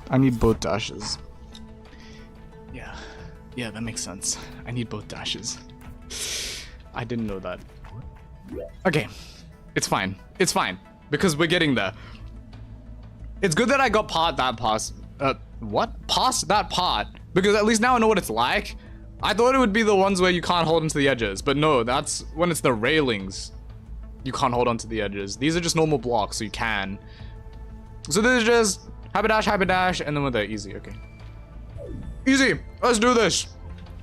I need both dashes. Yeah. Yeah, that makes sense. I need both dashes. I didn't know that. Okay. It's fine. It's fine. Because we're getting there. It's good that I got past that part. Because at least now I know what it's like. I thought it would be the ones where you can't hold onto the edges, but no, that's when it's the railings. You can't hold onto the edges. These are just normal blocks, so you can. So this is just hyper dash, and then with the easy, okay. Easy, let's do this.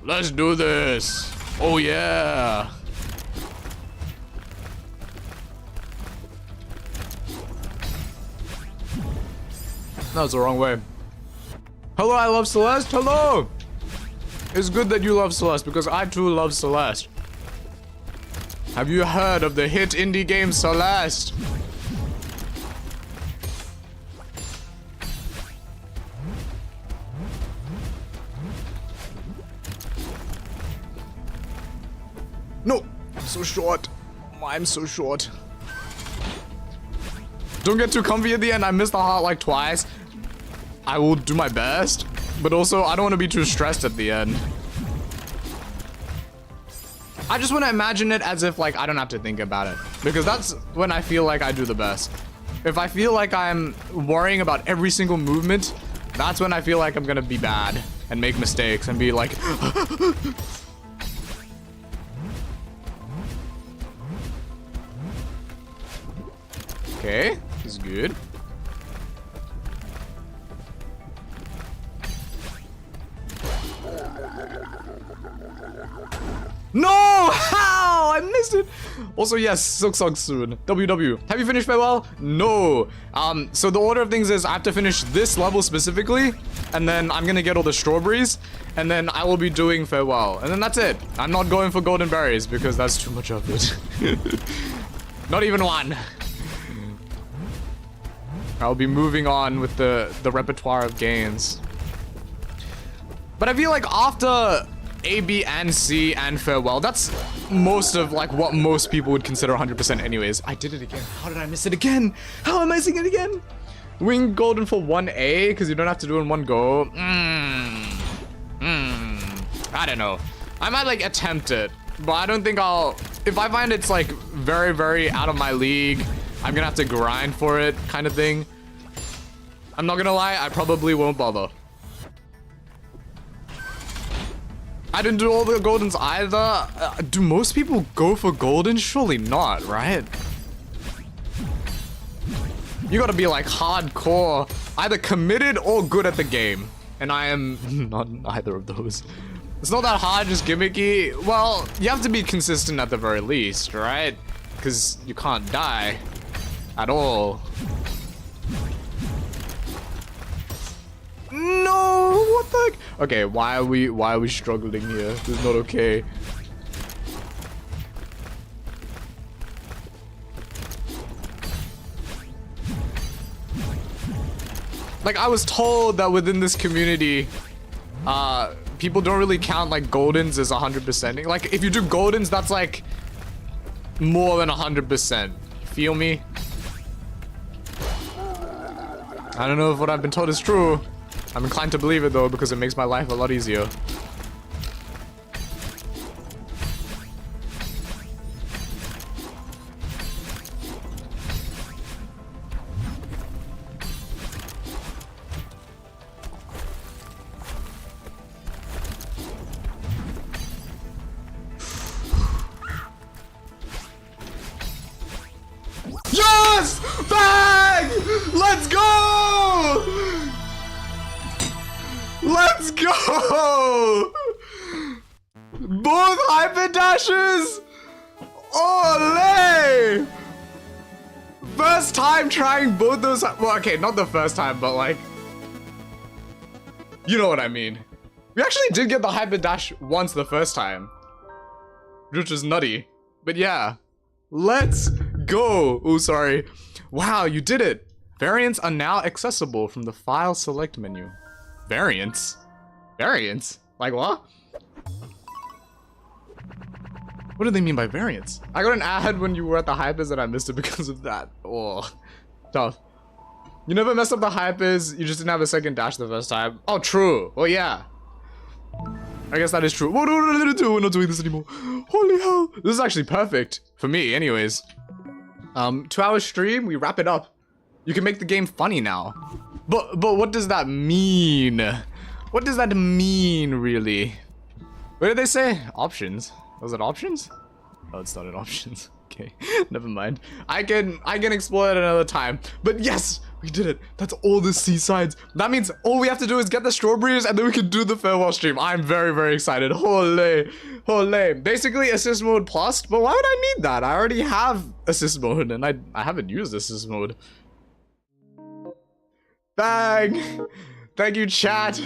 Let's do this. Oh yeah. That was the wrong way. Hello, I love Celeste. Hello. It's good that you love Celeste because I too love Celeste. Have you heard of the hit indie game Celeste? No, I'm so short. I'm so short. Don't get too comfy at the end. I missed the heart like twice. I will do my best, but also I don't want to be too stressed at the end. I just want to imagine it as if like I don't have to think about it, because that's when I feel like I do the best. If I feel like I'm worrying about every single movement, that's when I feel like I'm gonna be bad. and make mistakes and be like, okay, this is good. No! How? I missed it! Also, yes, Silk Song soon. WW. Have you finished Farewell? No. So the order of things is I have to finish this level specifically, and then I'm gonna get all the strawberries, and then I will be doing Farewell. And then that's it. I'm not going for golden berries because that's too much of it. Not even one. I'll be moving on with the repertoire of gains. But I feel like after A, B, and C, and Farewell, that's most of like what most people would consider 100% anyways. I did it again. How did I miss it again? How am I missing it again? Win golden for 1A because you don't have to do it in one go. I don't know. I might like attempt it, but I don't think I'll. If I find it's like very, very out of my league, I'm gonna have to grind for it kind of thing. I'm not gonna lie, I probably won't bother. I didn't do all the goldens either. Do most people go for golden? Surely not, right? You gotta be like hardcore, either committed or good at the game. And I am not either of those. It's not that hard, just gimmicky. Well, you have to be consistent at the very least, right? Because you can't die at all. No, what the heck? Okay, why are we struggling here? This is not okay. Like, I was told that within this community, people don't really count like goldens as 100%. Like, if you do goldens, that's like more than 100%. Feel me? I don't know if what I've been told is true. I'm inclined to believe it though, because it makes my life a lot easier. Yes! Bang! Let's go! Let's go! Both hyper dashes! Ole! First time trying both those. Well, okay, not the first time, but like, you know what I mean. We actually did get the hyper dash once the first time, which was nutty. But yeah, let's go. Oh, sorry. Wow, you did it. Variants are now accessible from the file select menu. Variants? Variants? Like what? What do they mean by variants? I got an ad when you were at the hypers and I missed it because of that. Oh, tough. You never messed up the hypers, you just didn't have a second dash the first time. Oh, true. Well, yeah. I guess that is true. Whoa, no, we're not doing this anymore. Holy hell. This is actually perfect. For me, anyways. 2-hour stream, we wrap it up. You can make the game funny now. But what does that mean? What does that mean, really? What did they say? Options. Was it options? Oh, it's not an options. Okay, never mind. I can explore it another time. But yes, we did it. That's all the seasides. That means all we have to do is get the strawberries and then we can do the farewell stream. I'm very, very excited. Holy, holy. Basically assist mode plus, but why would I need that? I already have assist mode and I haven't used assist mode. Bang! Thank you, chat.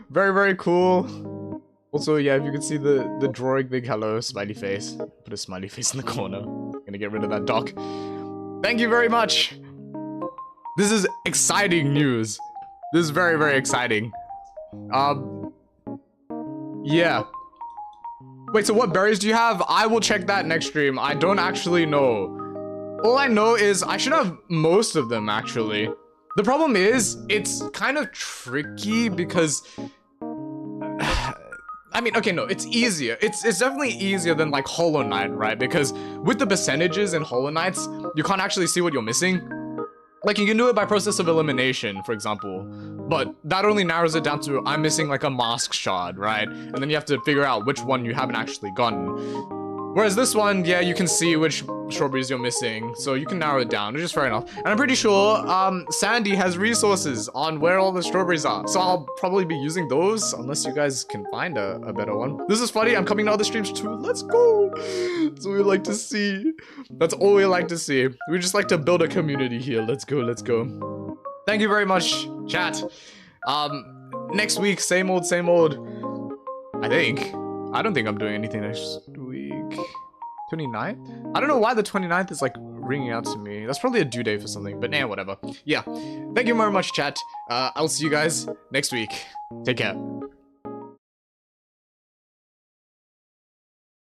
Very, very cool. Also, yeah, if you can see the drawing thing, hello, smiley face. Put a smiley face in the corner. Gonna get rid of that doc. Thank you very much. This is exciting news. This is very, very exciting. Yeah. Wait, so what berries do you have? I will check that next stream. I don't actually know. All I know is I should have most of them, actually. The problem is, it's kind of tricky because... I mean, okay, no, it's easier. It's definitely easier than like Hollow Knight, right? Because with the percentages in Hollow Knights, you can't actually see what you're missing. Like, you can do it by process of elimination, for example. But that only narrows it down to I'm missing like a mask shard, right? And then you have to figure out which one you haven't actually gotten. Whereas this one, yeah, you can see which strawberries you're missing, so you can narrow it down, which is fair enough. And I'm pretty sure Sandy has resources on where all the strawberries are, so I'll probably be using those unless you guys can find a better one. This is funny, I'm coming to other streams too. Let's go. That's what we like to see. That's all we like to see. We just like to build a community here. Let's go, let's go. Thank you very much, chat. Next week, same old, I think. I don't think I'm doing anything next week. 29th? I don't know why the 29th is like ringing out to me. That's probably a due date for something, but nah, whatever. Yeah. Thank you very much, chat. I'll see you guys next week. Take care.